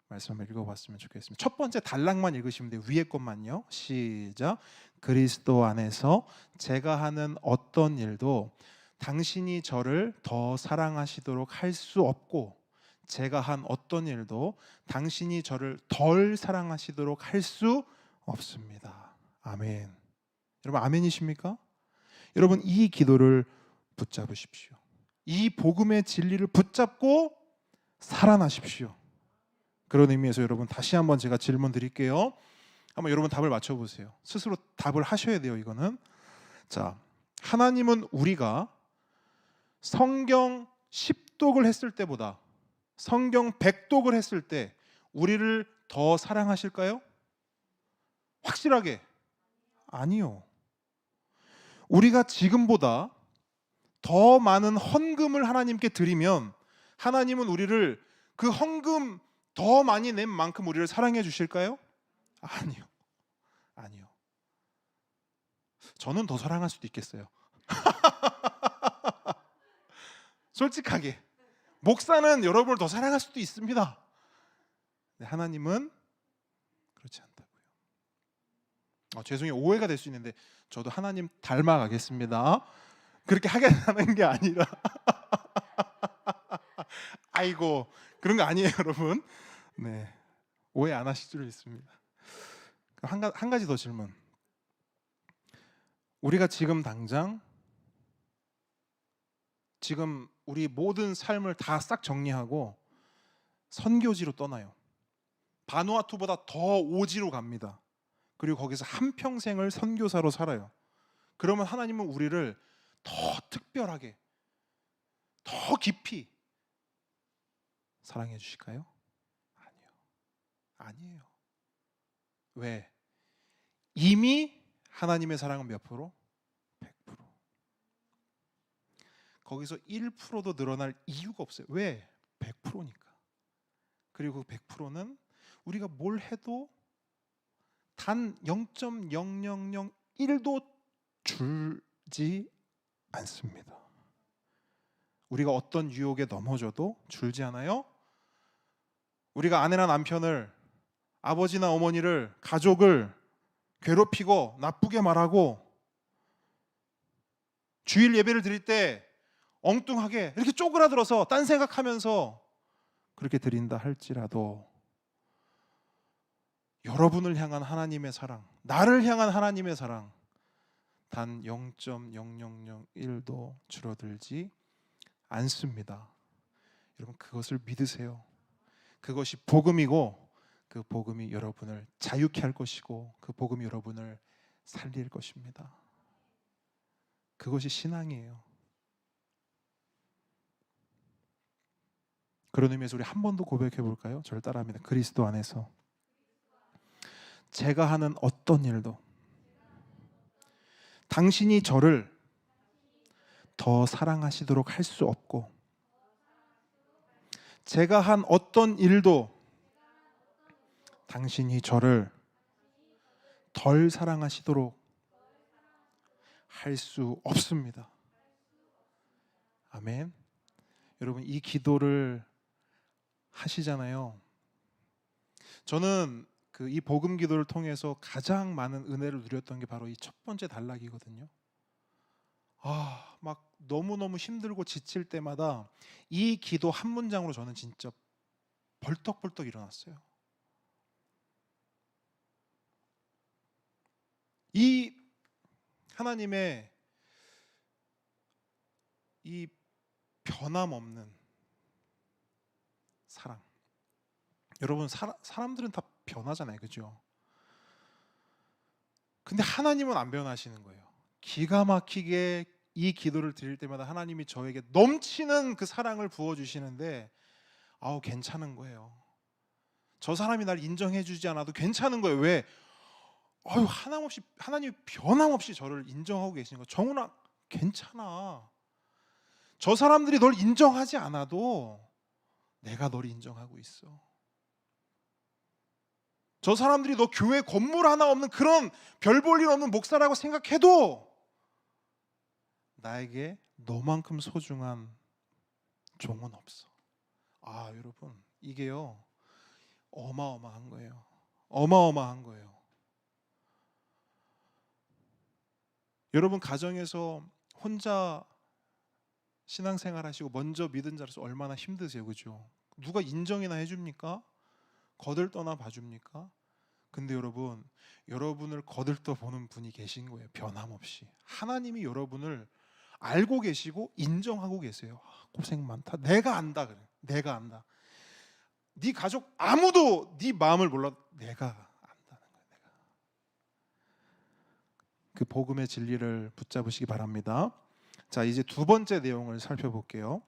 S1: 말씀을 읽어봤으면 좋겠습니다. 첫 번째 단락만 읽으시면 돼요. 위에 것만요. 시작. 그리스도 안에서 제가 하는 어떤 일도 당신이 저를 더 사랑하시도록 할 수 없고, 제가 한 어떤 일도 당신이 저를 덜 사랑하시도록 할 수 없습니다. 아멘. 여러분 아멘이십니까? 여러분 이 기도를 붙잡으십시오. 이 복음의 진리를 붙잡고 살아나십시오. 그런 의미에서 여러분 다시 한번 제가 질문 드릴게요. 한번 여러분 답을 맞춰보세요. 스스로 답을 하셔야 돼요. 이거는 자, 하나님은 우리가 성경 10독을 했을 때보다 성경 100독을 했을 때 우리를 더 사랑하실까요? 확실하게 아니요. 우리가 지금보다 더 많은 헌금을 하나님께 드리면 하나님은 우리를 그 헌금 더 많이 낸 만큼 우리를 사랑해 주실까요? 아니요. 아니요. 저는 더 사랑할 수도 있겠어요. 솔직하게. 목사는 여러분을 더 사랑할 수도 있습니다. 하나님은 그렇지 않다고요. 죄송해요. 오해가 될 수 있는데 저도 하나님 닮아가겠습니다. 그렇게 하겠다는 게 아니라 아이고 그런 거 아니에요, 여러분. 네, 오해 안 하실 줄 믿습니다. 한 가지 더 질문. 우리가 지금 당장 지금 우리 모든 삶을 다 싹 정리하고 선교지로 떠나요. 바누아투보다 더 오지로 갑니다. 그리고 거기서 한평생을 선교사로 살아요. 그러면 하나님은 우리를 더 특별하게, 더 깊이 사랑해 주실까요? 아니요. 아니에요. 왜? 이미 하나님의 사랑은 몇 프로? 100%. 거기서 1%도 늘어날 이유가 없어요. 왜? 100%니까. 그리고 그 100%는 우리가 뭘 해도 단 0.0001도 줄지 않습니다. 우리가 어떤 유혹에 넘어져도 줄지 않아요. 우리가 아내나 남편을, 아버지나 어머니를, 가족을 괴롭히고 나쁘게 말하고 주일 예배를 드릴 때 엉뚱하게 이렇게 쪼그라들어서 딴 생각하면서 그렇게 드린다 할지라도 여러분을 향한 하나님의 사랑, 나를 향한 하나님의 사랑 단 0.0001도 줄어들지 않습니다. 여러분 그것을 믿으세요. 그것이 복음이고 그 복음이 여러분을 자유케 할 것이고 그 복음이 여러분을 살릴 것입니다. 그것이 신앙이에요. 그런 의미에서 우리 한 번 더 고백해 볼까요? 저를 따라합니다. 그리스도 안에서 제가 하는 어떤 일도 당신이 저를 더 사랑하시도록 할 수 없고, 제가 한 어떤 일도 당신이 저를 덜 사랑하시도록 할 수 없습니다. 아멘. 여러분 이 기도를 하시잖아요. 저는 이 복음 기도를 통해서 가장 많은 은혜를 누렸던 게 바로 이 첫 번째 단락이거든요. 막 너무너무 힘들고 지칠 때마다 이 기도 한 문장으로 저는 진짜 벌떡벌떡 일어났어요. 이 하나님의 이 변함없는 사랑. 여러분, 사람들은 다 변하잖아요, 그죠? 근데 하나님은 안 변하시는 거예요. 기가 막히게 이 기도를 드릴 때마다 하나님이 저에게 넘치는 그 사랑을 부어주시는데, 아우, 괜찮은 거예요. 저 사람이 날 인정해주지 않아도 괜찮은 거예요. 왜? 아유, 하나님이 변함없이 저를 인정하고 계시는 거예요. 정훈아, 괜찮아. 저 사람들이 널 인정하지 않아도 내가 널 인정하고 있어. 저 사람들이 너 교회 건물 하나 없는 그런 별 볼 일 없는 목사라고 생각해도 나에게 너만큼 소중한 종은 없어. 아, 여러분, 이게요, 어마어마한 거예요. 어마어마한 거예요. 여러분, 가정에서 혼자 신앙생활 하시고 먼저 믿은 자로서 얼마나 힘드세요, 그죠? 누가 인정이나 해줍니까? 거들떠나 봐줍니까? 근데 여러분, 여러분을 거들떠 보는 분이 계신 거예요. 변함없이. 하나님이 여러분을 알고 계시고 인정하고 계세요. 아, 고생 많다. 내가 안다. 그래. 내가 안다. 네 가족 아무도 네 마음을 몰라도 내가 안다는 거예요. 내가. 그 복음의 진리를 붙잡으시기 바랍니다. 자, 이제 두 번째 내용을 살펴볼게요.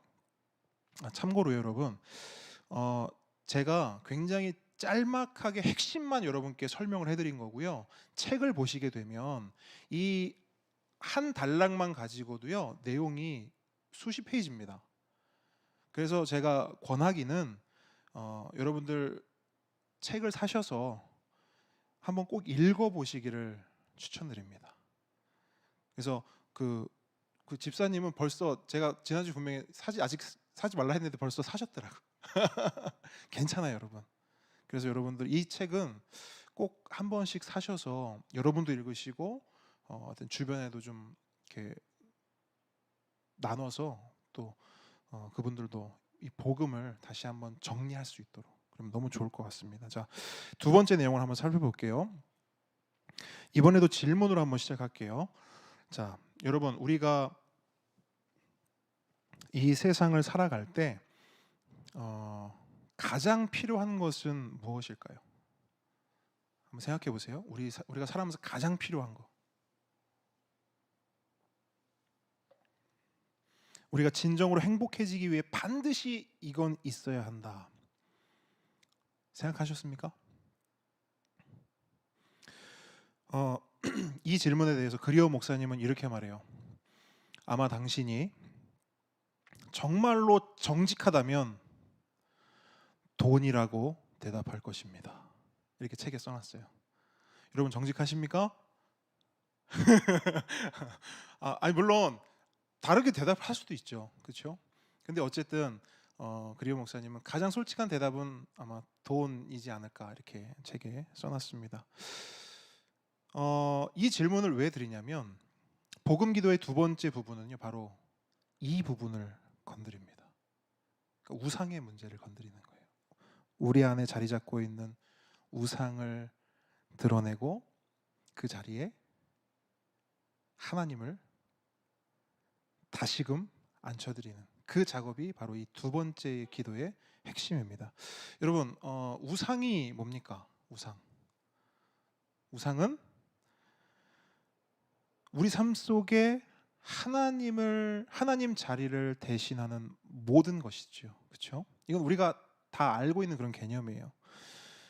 S1: 참고로 여러분, 제가 굉장히 짤막하게 핵심만 여러분께 설명을 해드린 거고요. 책을 보시게 되면 이 한 단락만 가지고도요, 내용이 수십 페이지입니다. 그래서 제가 권하기는 여러분들 책을 사셔서 한번 꼭 읽어보시기를 추천드립니다. 그래서 그 집사님은 벌써, 제가 지난주 분명히 아직 사지 말라 했는데 벌써 사셨더라고요. 괜찮아요, 여러분. 그래서 여러분들 이 책은 꼭 한 번씩 사셔서 여러분도 읽으시고 어떤 주변에도 좀 이렇게 나눠서 또 그분들도 이 복음을 다시 한번 정리할 수 있도록, 그럼 너무 좋을 것 같습니다. 자, 두 번째 내용을 한번 살펴볼게요. 이번에도 질문으로 한번 시작할게요. 자, 여러분, 우리가 이 세상을 살아갈 때 가장 필요한 것은 무엇일까요? 한번 생각해 보세요. 우리가 살아가면서 가장 필요한 거. 우리가 진정으로 행복해지기 위해 반드시 이건 있어야 한다. 생각하셨습니까? 이 질문에 대해서 그리오 목사님은 이렇게 말해요. 아마 당신이 정말로 정직하다면 돈이라고 대답할 것입니다. 이렇게 책에 써놨어요. 여러분, 정직하십니까? 아니, 물론 다르게 대답할 수도 있죠, 그렇죠? 근데 어쨌든 그리오 목사님은 가장 솔직한 대답은 아마 돈이지 않을까, 이렇게 책에 써놨습니다. 이 질문을 왜 드리냐면, 복음 기도의 두 번째 부분은요, 바로 이 부분을 건드립니다. 그러니까 우상의 문제를 건드리는 거예요. 우리 안에 자리 잡고 있는 우상을 드러내고 그 자리에 하나님을 다시금 앉혀드리는 그 작업이 바로 이 두 번째 기도의 핵심입니다. 여러분, 우상이 뭡니까? 우상은 우리 삶 속에 하나님 자리를 대신하는 모든 것이죠, 그렇죠? 이건 우리가 다 알고 있는 그런 개념이에요.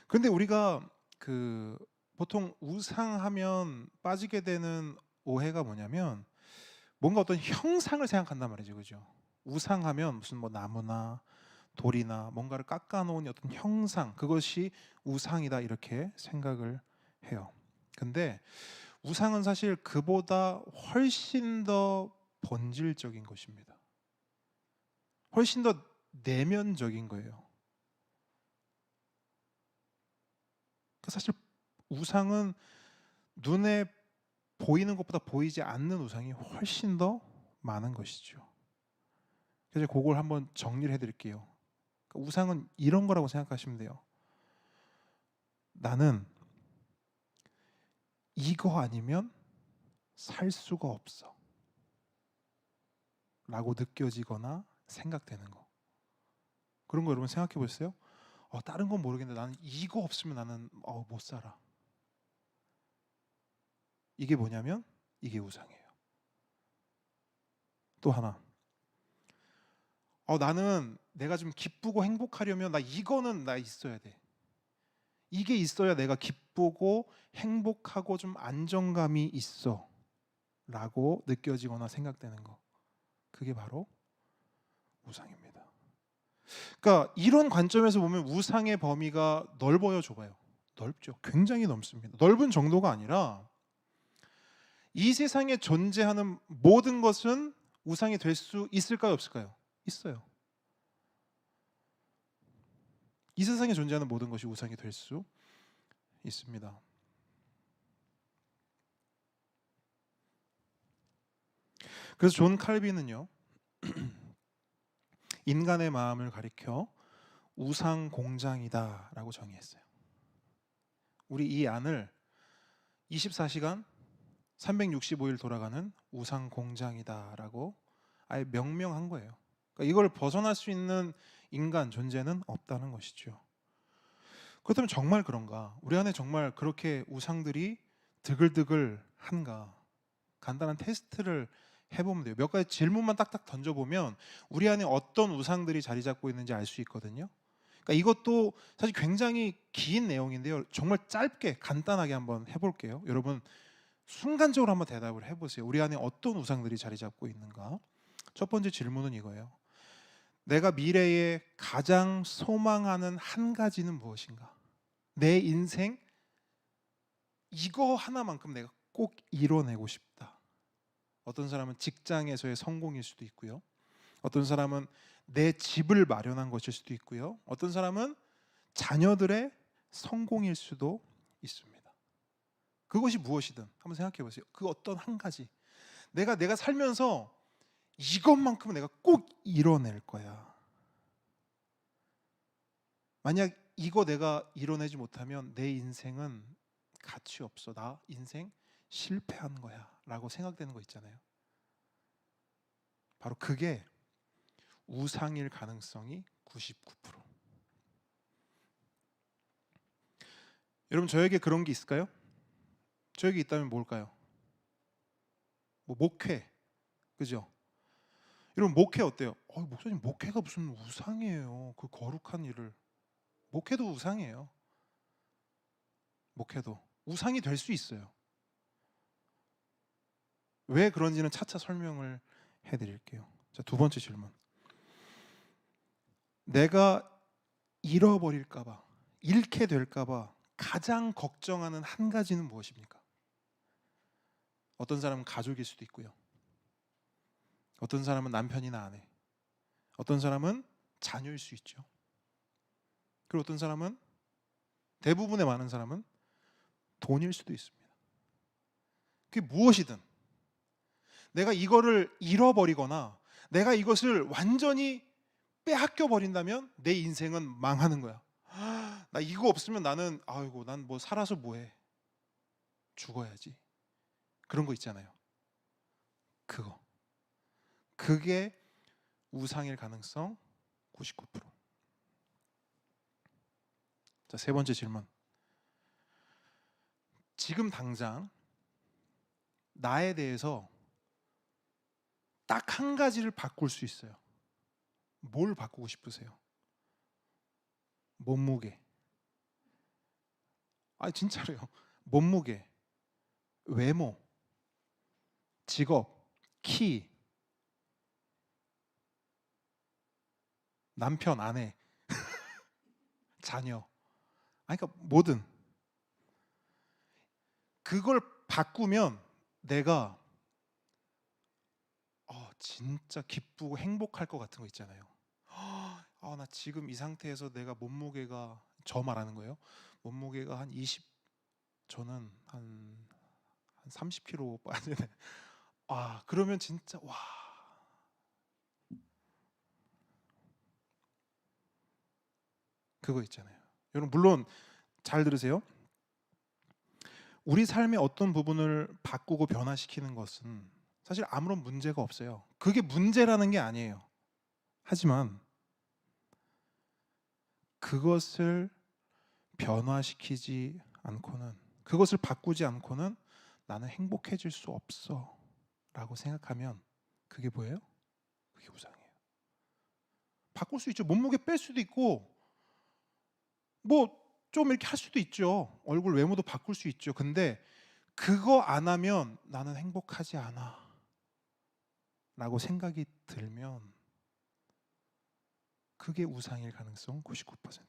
S1: 그런데 우리가 보통 우상하면 빠지게 되는 오해가 뭐냐면, 뭔가 어떤 형상을 생각한단 말이죠, 그죠? 우상하면 무슨 뭐 나무나 돌이나 뭔가를 깎아놓은 어떤 형상, 그것이 우상이다, 이렇게 생각을 해요. 근데 우상은 사실 그보다 훨씬 더 본질적인 것입니다. 훨씬 더 내면적인 거예요. 사실 우상은 눈에 보이는 것보다 보이지 않는 우상이 훨씬 더 많은 것이죠. 그래서 그걸 한번 정리를 해드릴게요. 우상은 이런 거라고 생각하시면 돼요. 나는 이거 아니면 살 수가 없어 라고 느껴지거나 생각되는 거. 그런 거 여러분 생각해 보셨어요? 다른 건 모르겠는데 나는 이거 없으면 나는 못 살아. 이게 뭐냐면 이게 우상이에요. 또 하나, 나는 내가 좀 기쁘고 행복하려면 이거는 있어야 돼. 이게 있어야 내가 기쁘고 행복하고 좀 안정감이 있어 라고 느껴지거나 생각되는 거. 그게 바로 우상입니다. 그러니까 이런 관점에서 보면 우상의 범위가 넓어요, 좁아요? 넓죠. 굉장히 넓습니다. 넓은 정도가 아니라 이 세상에 존재하는 모든 것은 우상이 될 수 있을까요, 없을까요? 있어요. 이 세상에 존재하는 모든 것이 우상이 될 수 있습니다. 그래서 존 칼빈은요, 인간의 마음을 가리켜 우상 공장이다라고 정의했어요. 우리 이 안을 24시간 365일 돌아가는 우상 공장이다라고 아예 명명한 거예요. 그러니까 이걸 벗어날 수 있는 인간 존재는 없다는 것이죠. 그렇다면 정말 그런가? 우리 안에 정말 그렇게 우상들이 드글드글한가? 간단한 테스트를 해보면 돼요. 몇 가지 질문만 딱딱 던져보면 우리 안에 어떤 우상들이 자리 잡고 있는지 알 수 있거든요. 그러니까 이것도 사실 굉장히 긴 내용인데요. 정말 짧게 간단하게 한번 해볼게요. 여러분 순간적으로 한번 대답을 해보세요. 우리 안에 어떤 우상들이 자리 잡고 있는가? 첫 번째 질문은 이거예요. 내가 미래에 가장 소망하는 한 가지는 무엇인가? 내 인생 이거 하나만큼 내가 꼭 이뤄내고 싶다. 어떤 사람은 직장에서의 성공일 수도 있고요. 어떤 사람은 내 집을 마련한 것일 수도 있고요. 어떤 사람은 자녀들의 성공일 수도 있습니다. 그것이 무엇이든 한번 생각해 보세요. 그 어떤 한 가지. 내가 살면서 이것만큼은 내가 꼭 이뤄낼 거야. 만약 이거 내가 이뤄내지 못하면 내 인생은 가치 없어. 나 인생 실패한 거야 라고 생각되는 거 있잖아요. 바로 그게 우상일 가능성이 99%. 여러분 저에게 그런 게 있을까요? 저에게 있다면 뭘까요? 목회, 그죠? 여러분 목회 어때요? 목사님 목회가 무슨 우상이에요. 그 거룩한 일을. 목회도 우상이에요. 목회도 우상이 될 수 있어요. 왜 그런지는 차차 설명을 해드릴게요. 자, 두 번째 질문. 내가 잃어버릴까봐, 잃게 될까봐 가장 걱정하는 한 가지는 무엇입니까? 어떤 사람은 가족일 수도 있고요. 어떤 사람은 남편이나 아내, 어떤 사람은 자녀일 수 있죠. 그리고 어떤 사람은, 대부분의 많은 사람은 돈일 수도 있습니다. 그게 무엇이든 내가 이거를 잃어버리거나 내가 이것을 완전히 빼앗겨 버린다면 내 인생은 망하는 거야. 나 이거 없으면 나는 난 뭐 살아서 뭐해? 죽어야지. 그런 거 있잖아요. 그게 우상일 가능성 99%. 자, 세 번째 질문. 지금 당장 나에 대해서 딱 한 가지를 바꿀 수 있어요. 뭘 바꾸고 싶으세요? 몸무게. 진짜로요. 몸무게, 외모, 직업, 키, 남편, 아내, 자녀. 그러니까 뭐든 그걸 바꾸면 내가 진짜 기쁘고 행복할 것 같은 거 있잖아요. 나 지금 이 상태에서 내가 몸무게가, 저 말하는 거예요. 몸무게가 한 20, 저는 한 30kg 빠지네. 그러면 진짜 와. 그거 있잖아요. 여러분 물론 잘 들으세요. 우리 삶의 어떤 부분을 바꾸고 변화시키는 것은 사실 아무런 문제가 없어요. 그게 문제라는 게 아니에요. 하지만 그것을 변화시키지 않고는, 그것을 바꾸지 않고는 나는 행복해질 수 없어 라고 생각하면 그게 뭐예요? 그게 우상이에요. 바꿀 수 있죠. 몸무게 뺄 수도 있고 뭐 좀 이렇게 할 수도 있죠. 얼굴 외모도 바꿀 수 있죠. 근데 그거 안 하면 나는 행복하지 않아 라고 생각이 들면 그게 우상일 가능성 99%.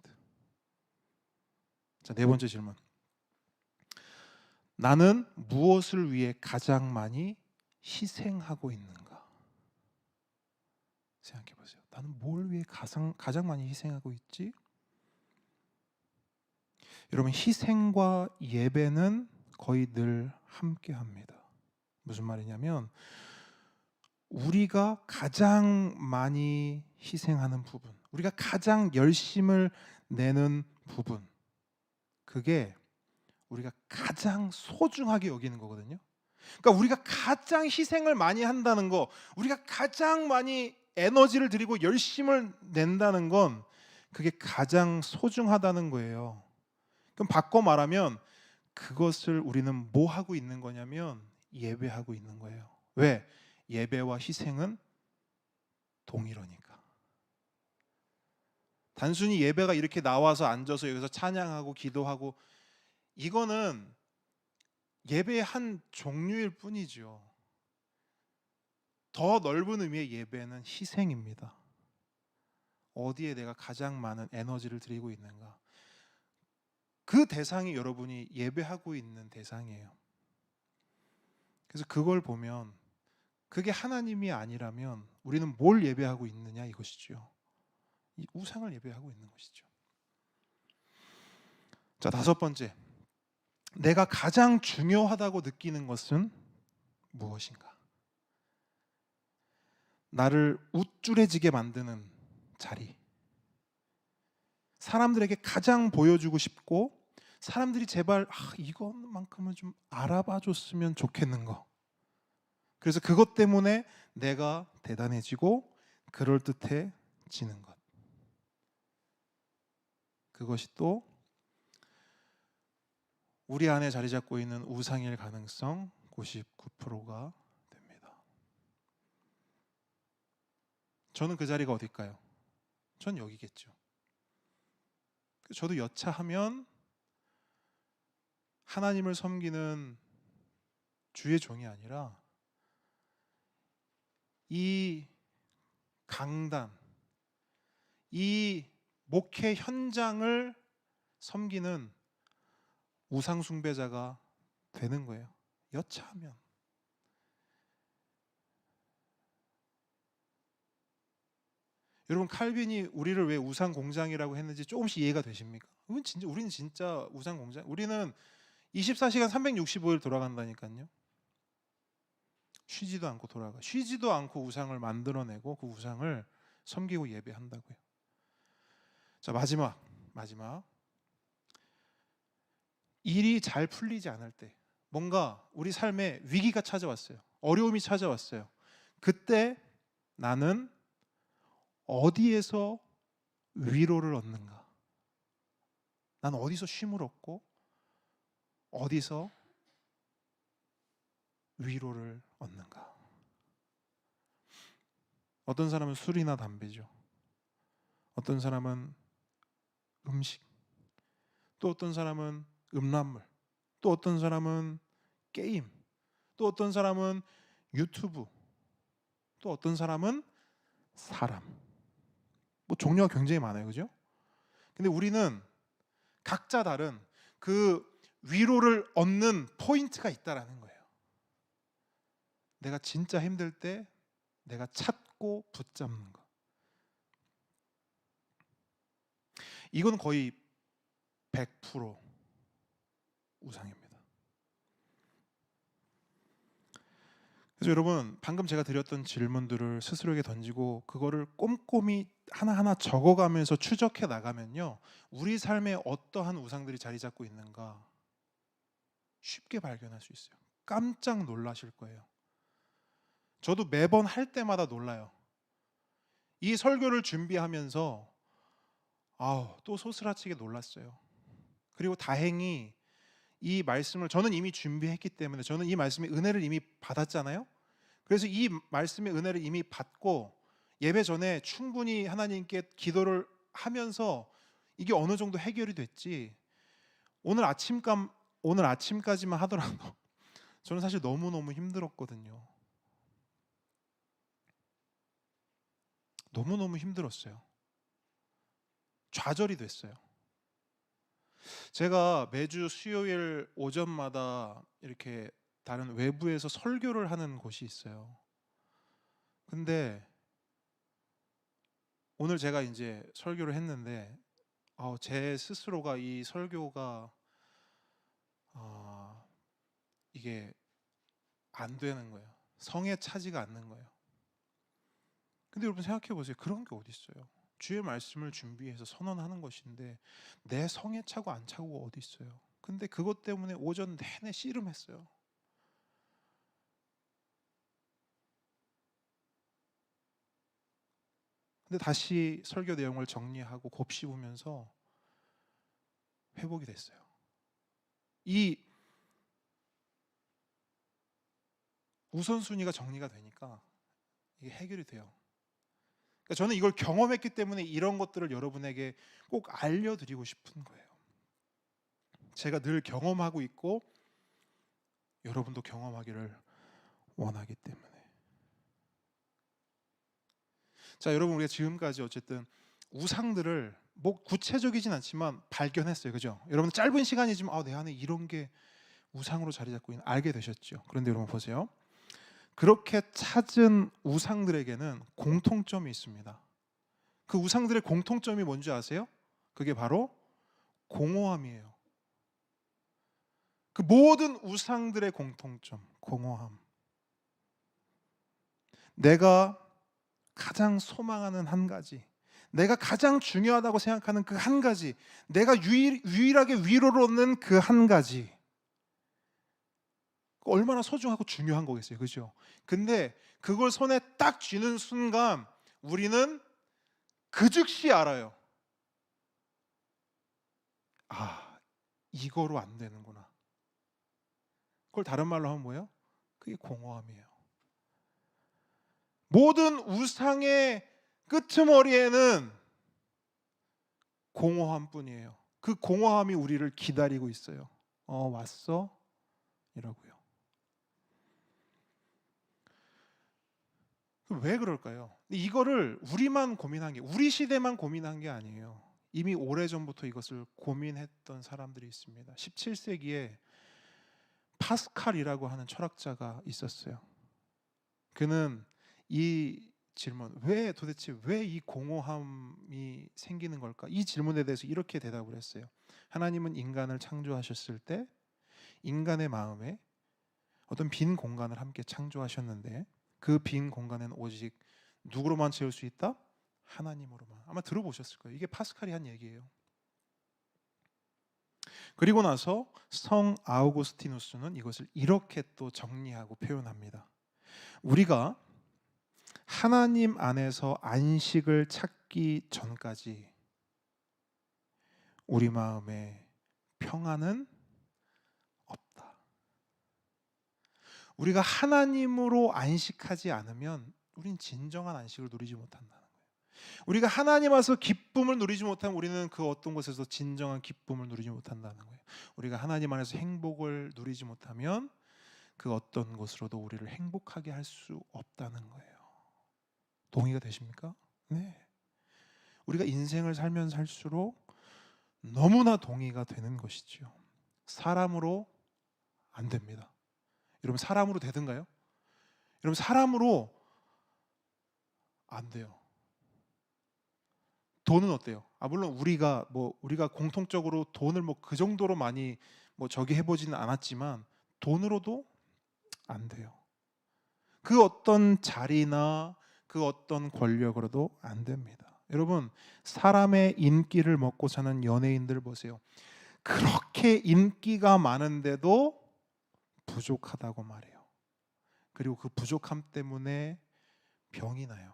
S1: 자, 네 번째 질문. 나는 무엇을 위해 가장 많이 희생하고 있는가? 생각해 보세요. 나는 뭘 위해 가장 많이 희생하고 있지? 여러분, 희생과 예배는 거의 늘 함께 합니다. 무슨 말이냐면 우리가 가장 많이 희생하는 부분, 우리가 가장 열심을 내는 부분, 그게 우리가 가장 소중하게 여기는 거거든요. 그러니까 우리가 가장 희생을 많이 한다는 거, 우리가 가장 많이 에너지를 들이고 열심을 낸다는 건 그게 가장 소중하다는 거예요. 그럼 바꿔 말하면 그것을 우리는 뭐 하고 있는 거냐면 예배하고 있는 거예요. 왜? 예배와 희생은 동일하니까. 단순히 예배가 이렇게 나와서 앉아서 여기서 찬양하고 기도하고 이거는 예배의 한 종류일 뿐이죠. 더 넓은 의미의 예배는 희생입니다. 어디에 내가 가장 많은 에너지를 들이고 있는가? 그 대상이 여러분이 예배하고 있는 대상이에요. 그래서 그걸 보면 그게 하나님이 아니라면 우리는 뭘 예배하고 있느냐 이것이죠. 이 우상을 예배하고 있는 것이죠. 자, 다섯 번째. 내가 가장 중요하다고 느끼는 것은 무엇인가? 나를 우쭐해지게 만드는 자리. 사람들에게 가장 보여주고 싶고 사람들이 제발 이것만큼은 좀 알아봐 줬으면 좋겠는 거. 그래서 그것 때문에 내가 대단해지고 그럴듯해지는 것. 그것이 또 우리 안에 자리 잡고 있는 우상일 가능성 99%가 됩니다. 저는 그 자리가 어딜까요? 전 여기겠죠. 저도 여차하면 하나님을 섬기는 주의 종이 아니라 이 강단, 이 목회 현장을 섬기는 우상 숭배자가 되는 거예요. 여차하면. 여러분, 칼빈이 우리를 왜 우상 공장이라고 했는지 조금씩 이해가 되십니까? 우리는 진짜 우상 공장. 우리는 24시간 365일 돌아간다니까요. 쉬지도 않고 돌아가. 쉬지도 않고 우상을 만들어내고 그 우상을 섬기고 예배한다고요. 자, 마지막. 일이 잘 풀리지 않을 때, 뭔가 우리 삶에 위기가 찾아왔어요. 어려움이 찾아왔어요. 그때 나는 어디에서 위로를 얻는가? 난 어디서 쉼을 얻고 어디서 위로를 얻는가? 어떤 사람은 술이나 담배죠. 어떤 사람은 음식, 또 어떤 사람은 음란물, 또 어떤 사람은 게임, 또 어떤 사람은 유튜브, 또 어떤 사람은 사람. 뭐 종류가 굉장히 많아요, 그죠? 근데 우리는 각자 다른 그 위로를 얻는 포인트가 있다라는 거예요. 내가 진짜 힘들 때 내가 찾고 붙잡는 거. 이건 거의 100% 우상입니다. 그래서 여러분, 방금 제가 드렸던 질문들을 스스로에게 던지고 그거를 꼼꼼히 하나하나 적어가면서 추적해 나가면요, 우리 삶에 어떠한 우상들이 자리 잡고 있는가 쉽게 발견할 수 있어요. 깜짝 놀라실 거예요. 저도 매번 할 때마다 놀라요. 이 설교를 준비하면서 또 소스라치게 놀랐어요. 그리고 다행히 이 말씀을 저는 이미 준비했기 때문에, 저는 이 말씀의 은혜를 이미 받았잖아요. 그래서 이 말씀의 은혜를 이미 받고 예배 전에 충분히 하나님께 기도를 하면서 이게 어느 정도 해결이 됐지, 오늘 아침까지만 하더라도 저는 사실 너무너무 힘들었거든요. 너무너무 힘들었어요. 좌절이 됐어요. 제가 매주 수요일 오전마다 이렇게 다른 외부에서 설교를 하는 곳이 있어요. 근데 오늘 제가 이제 설교를 했는데 제 스스로가 이 설교가 이게 안 되는 거예요. 성에 차지가 않는 거예요. 근데 여러분 생각해 보세요. 그런 게 어디 있어요? 주의 말씀을 준비해서 선언하는 것인데 내 성에 차고 안 차고가 어디 있어요? 근데 그것 때문에 오전 내내 씨름했어요. 근데 다시 설교 내용을 정리하고 곱씹으면서 회복이 됐어요. 이 우선순위가 정리가 되니까 이게 해결이 돼요. 그러니까 저는 이걸 경험했기 때문에 이런 것들을 여러분에게 꼭 알려드리고 싶은 거예요. 제가 늘 경험하고 있고 여러분도 경험하기를 원하기 때문에. 자, 여러분, 우리가 지금까지 어쨌든 우상들을 뭐 구체적이진 않지만 발견했어요. 그죠? 여러분 짧은 시간이지만 내 안에 이런 게 우상으로 자리 잡고 있는 알게 되셨죠. 그런데 여러분 보세요. 그렇게 찾은 우상들에게는 공통점이 있습니다. 그 우상들의 공통점이 뭔지 아세요? 그게 바로 공허함이에요. 그 모든 우상들의 공통점, 공허함. 내가 가장 소망하는 한 가지, 내가 가장 중요하다고 생각하는 그 한 가지, 내가 유일하게 위로를 얻는 그 한 가지, 얼마나 소중하고 중요한 거겠어요. 그죠? 근데 그걸 손에 딱 쥐는 순간 우리는 그 즉시 알아요. 이거로 안 되는구나. 그걸 다른 말로 하면 뭐예요? 그게 공허함이에요. 모든 우상의 끄트머리에는 공허함뿐이에요. 그 공허함이 우리를 기다리고 있어요. 왔어? 이라고요. 왜 그럴까요? 이거를 우리만 고민한 게, 우리 시대만 고민한 게 아니에요. 이미 오래전부터 이것을 고민했던 사람들이 있습니다. 17세기에 파스칼이라고 하는 철학자가 있었어요. 그는 이 질문, 도대체 왜 이 공허함이 생기는 걸까? 이 질문에 대해서 이렇게 대답을 했어요. 하나님은 인간을 창조하셨을 때 인간의 마음에 어떤 빈 공간을 함께 창조하셨는데 그 빈 공간에는 오직 누구로만 채울 수 있다? 하나님으로만. 아마 들어보셨을 거예요. 이게 파스칼이 한 얘기예요. 그리고 나서 성 아우구스티누스는 이것을 이렇게 또 정리하고 표현합니다. 우리가 하나님 안에서 안식을 찾기 전까지 우리 마음에 평안은 없다. 우리가 하나님으로 안식하지 않으면 우린 진정한 안식을 누리지 못한다는 거예요. 우리가 하나님 안에서 기쁨을 누리지 못하면 우리는 그 어떤 곳에서 진정한 기쁨을 누리지 못한다는 거예요. 우리가 하나님 안에서 행복을 누리지 못하면 그 어떤 것으로도 우리를 행복하게 할 수 없다는 거예요. 동의가 되십니까? 네. 우리가 인생을 살면 살수록 너무나 동의가 되는 것이죠. 사람으로 안 됩니다. 여러분 사람으로 되든가요? 여러분 사람으로 안 돼요. 돈은 어때요? 물론 우리가 공통적으로 돈을 그 정도로 많이 저기 해보지는 않았지만 돈으로도 안 돼요. 그 어떤 자리나 그 어떤 권력으로도 안 됩니다. 여러분 사람의 인기를 먹고 사는 연예인들 보세요. 그렇게 인기가 많은데도 부족하다고 말해요. 그리고 그 부족함 때문에 병이 나요.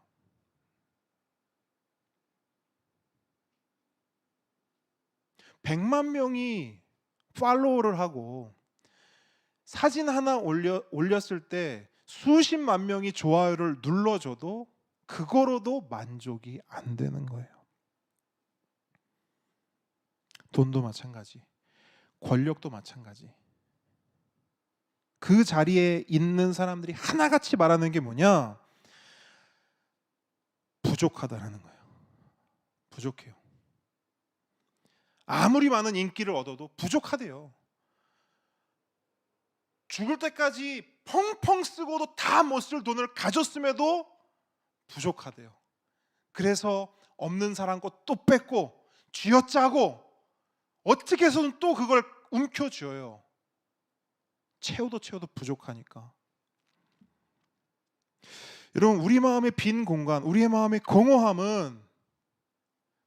S1: (100만) 명이 팔로우를 하고 사진 하나 올렸을 때 수십만 명이 좋아요를 눌러줘도 그거로도 만족이 안 되는 거예요. 돈도 마찬가지, 권력도 마찬가지. 그 자리에 있는 사람들이 하나같이 말하는 게 뭐냐? 부족하다라는 거예요. 부족해요. 아무리 많은 인기를 얻어도 부족하대요. 죽을 때까지 펑펑 쓰고도 다 못 쓸 돈을 가졌음에도 부족하대요. 그래서 없는 사람 거 또 뺏고 쥐어짜고 어떻게 해서든 또 그걸 움켜쥐어요. 채워도 부족하니까. 여러분, 우리 마음의 빈 공간, 우리의 마음의 공허함은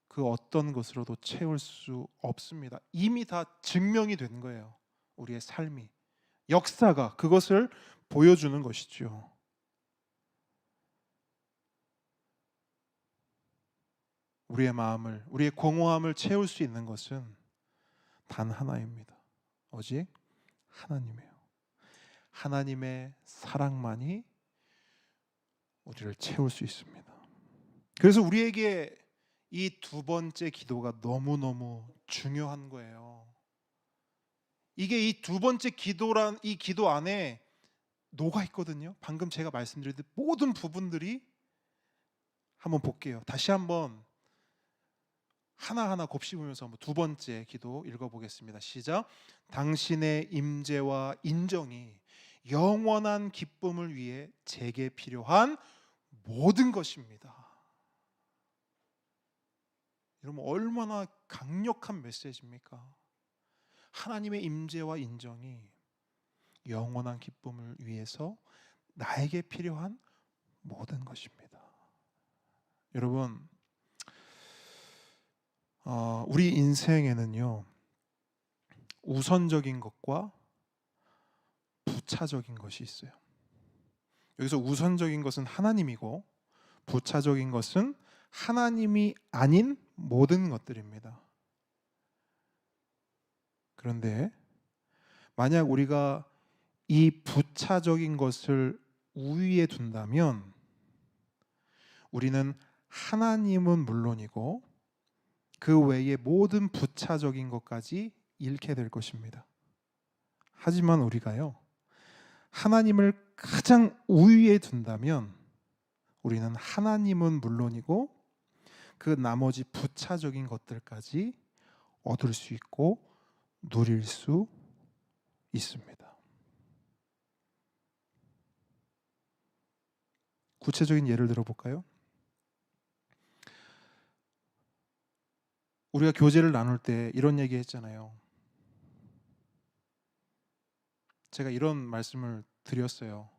S1: 그 어떤 것으로도 채울 수 없습니다. 이미 다 증명이 된 거예요. 우리의 삶이, 역사가 그것을 보여주는 것이죠. 우리의 마음을, 우리의 공허함을 채울 수 있는 것은 단 하나입니다. 오직 하나님이에요. 하나님의 사랑만이 우리를 채울 수 있습니다. 그래서 우리에게 이 두 번째 기도가 너무너무 중요한 거예요. 이게 이 두 번째 기도란 이 기도 안에 녹아 있거든요. 방금 제가 말씀드린 모든 부분들이. 한번 볼게요. 다시 한번 하나하나 곱씹으면서 한번 두 번째 기도 읽어보겠습니다. 시작. 당신의 임재와 인정이 영원한 기쁨을 위해 제게 필요한 모든 것입니다. 여러분, 얼마나 강력한 메시지입니까? 하나님의 임재와 인정이 영원한 기쁨을 위해서 나에게 필요한 모든 것입니다. 여러분, 우리 인생에는요, 우선적인 것과 부차적인 것이 있어요. 여기서 우선적인 것은 하나님이고 부차적인 것은 하나님이 아닌 모든 것들입니다. 그런데 만약 우리가 이 부차적인 것을 우위에 둔다면 우리는 하나님은 물론이고 그 외의 모든 부차적인 것까지 잃게 될 것입니다. 하지만 우리가요, 하나님을 가장 우위에 둔다면 우리는 하나님은 물론이고 그 나머지 부차적인 것들까지 얻을 수 있고 누릴 수 있습니다. 구체적인 예를 들어볼까요? 우리가 교제를 나눌 때 이런 얘기 했잖아요. 제가 이런 말씀을 드렸어요.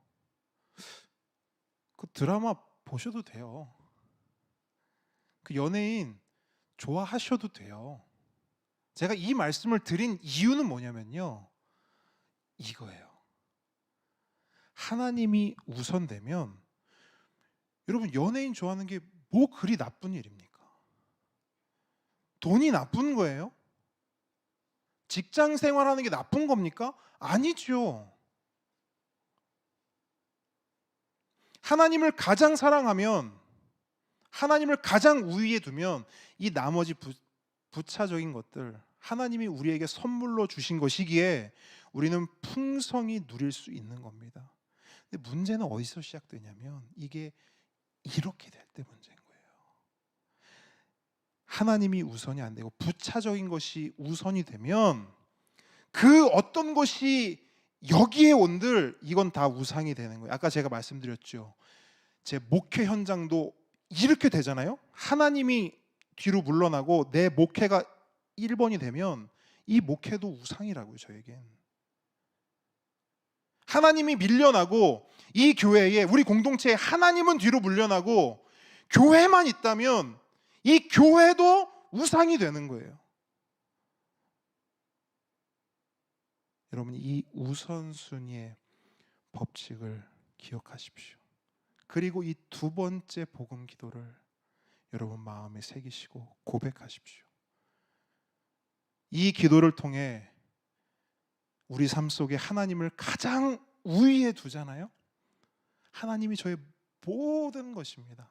S1: 그 드라마 보셔도 돼요. 그 연예인 좋아하셔도 돼요. 제가 이 말씀을 드린 이유는 뭐냐면요, 이거예요. 하나님이 우선되면 여러분, 연예인 좋아하는 게 뭐 그리 나쁜 일입니까? 돈이 나쁜 거예요? 직장 생활하는 게 나쁜 겁니까? 아니죠. 하나님을 가장 사랑하면, 하나님을 가장 우위에 두면 이 나머지 부차적인 것들, 하나님이 우리에게 선물로 주신 것이기에 우리는 풍성히 누릴 수 있는 겁니다. 근데 문제는 어디서 시작되냐면 이게 이렇게 될 때 문제인 거예요. 하나님이 우선이 안 되고 부차적인 것이 우선이 되면 그 어떤 것이 여기에 온들 이건 다 우상이 되는 거예요. 아까 제가 말씀드렸죠. 제 목회 현장도 이렇게 되잖아요. 하나님이 뒤로 물러나고 내 목회가 1번이 되면 이 목회도 우상이라고요, 저에겐. 하나님이 밀려나고 이 교회에, 우리 공동체에 하나님은 뒤로 물려나고 교회만 있다면 이 교회도 우상이 되는 거예요. 여러분 이 우선순위의 법칙을 기억하십시오. 그리고 이 두 번째 복음 기도를 여러분 마음에 새기시고 고백하십시오. 이 기도를 통해 우리 삶 속에 하나님을 가장 우위에 두잖아요. 하나님이 저의 모든 것입니다.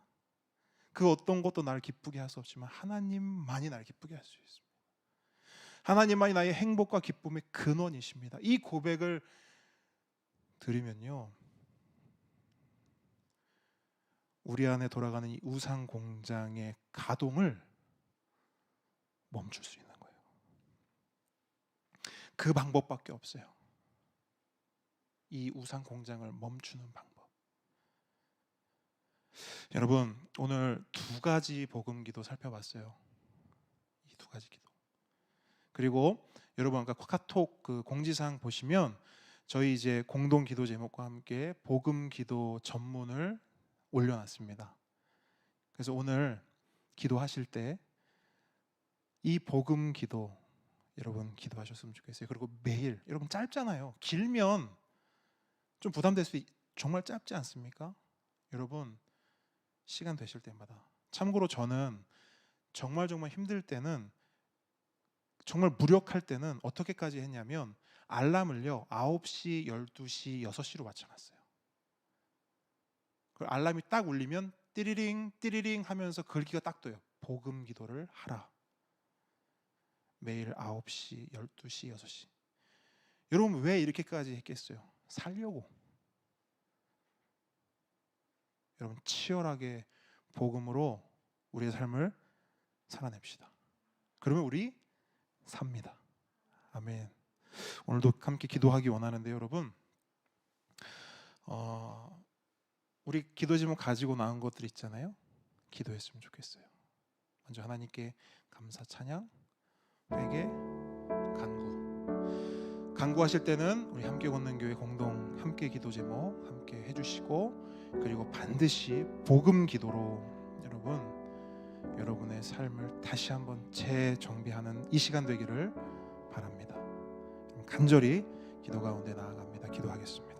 S1: 그 어떤 것도 나를 기쁘게 할 수 없지만 하나님만이 나를 기쁘게 할 수 있습니다. 하나님만이 나의 행복과 기쁨의 근원이십니다. 이 고백을 드리면요, 우리 안에 돌아가는 이 우상 공장의 가동을 멈출 수 있는 거예요. 그 방법밖에 없어요. 이 우상 공장을 멈추는 방법. 여러분, 오늘 두 가지 복음 기도 살펴봤어요. 이 두 가지 기도. 그리고 여러분 아까 카톡 그 공지사항 보시면 저희 이제 공동 기도 제목과 함께 복음 기도 전문을 올려놨습니다. 그래서 오늘 기도하실 때 이 복음 기도 여러분 기도하셨으면 좋겠어요. 그리고 매일 여러분 짧잖아요. 길면 좀 부담될 수 정말 짧지 않습니까? 여러분 시간 되실 때마다. 참고로 저는 정말 힘들 때는 정말 무력할 때는 어떻게까지 했냐면 알람을요 9시, 12시, 6시로 맞춰놨어요. 그 알람이 딱 울리면 띠리링 띠리링 하면서 글귀가 딱 떠요. 복음 기도를 하라. 매일 9시, 12시, 6시. 여러분 왜 이렇게까지 했겠어요? 살려고. 여러분 치열하게 복음으로 우리의 삶을 살아냅시다. 그러면 우리 삽니다. 아멘. 오늘도 함께 기도하기 원하는데 여러분 우리 기도 제목 가지고 나온 것들 있잖아요. 기도했으면 좋겠어요. 먼저 하나님께 감사 찬양, 회개, 간구하실 때는 우리 함께 걷는 교회 공동 함께 기도 제목 함께 해주시고 그리고 반드시 복음 기도로 여러분의 삶을 다시 한번 재정비하는 이 시간 되기를 바랍니다. 간절히 기도 가운데 나아갑니다. 기도하겠습니다.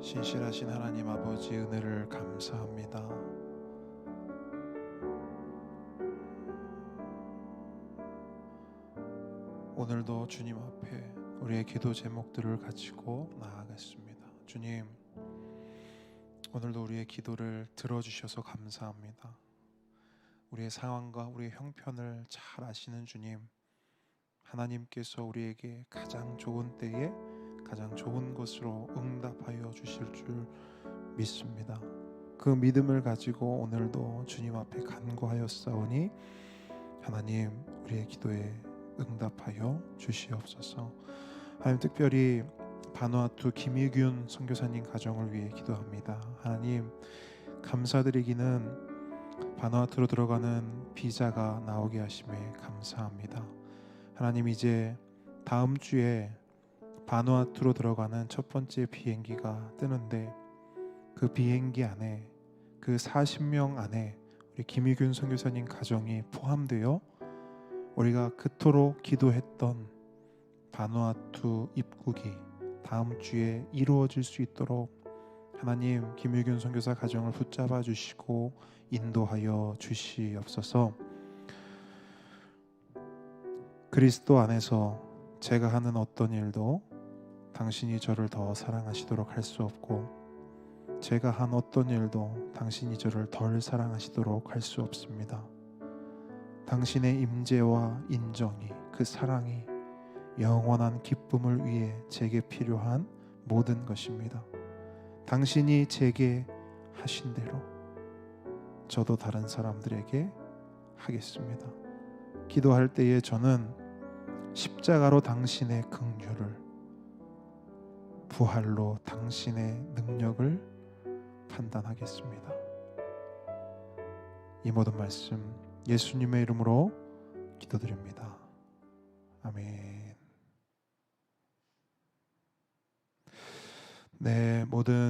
S1: 신실하신 하나님 아버지 은혜를 감사합니다. 오늘도 주님 앞에 우리의 기도 제목들을 가지고 나아가겠습니다. 주님, 오늘도 우리의 기도를 들어주셔서 감사합니다. 우리의 상황과 우리의 형편을 잘 아시는 주님, 하나님께서 우리에게 가장 좋은 때에 가장 좋은 것으로 응답하여 주실 줄 믿습니다. 그 믿음을 가지고 오늘도 주님 앞에 간구하였사오니 하나님, 우리의 기도에 응답하여 주시옵소서. 하나님, 특별히 바누아투 김희균 선교사님 가정을 위해 기도합니다. 하나님, 감사드리기는 바누아투로 들어가는 비자가 나오게 하심에 감사합니다. 하나님, 이제 다음 주에 바누아투로 들어가는 첫 번째 비행기가 뜨는데 그 비행기 안에 그 40명 안에 우리 김희균 선교사님 가정이 포함되어 우리가 그토록 기도했던 바누아투 입국이 다음 주에 이루어질 수 있도록 하나님, 김유균 선교사 가정을 붙잡아 주시고 인도하여 주시옵소서. 그리스도 안에서 제가 하는 어떤 일도 당신이 저를 더 사랑하시도록 할 수 없고, 제가 한 어떤 일도 당신이 저를 덜 사랑하시도록 할 수 없습니다. 당신의 임재와 인정이, 그 사랑이 영원한 기쁨을 위해 제게 필요한 모든 것입니다. 당신이 제게 하신 대로 저도 다른 사람들에게 하겠습니다. 기도할 때에 저는 십자가로 당신의 긍휼을, 부활로 당신의 능력을 판단하겠습니다. 이 모든 말씀 예수님의 이름으로 기도드립니다. 아멘. 네, 모든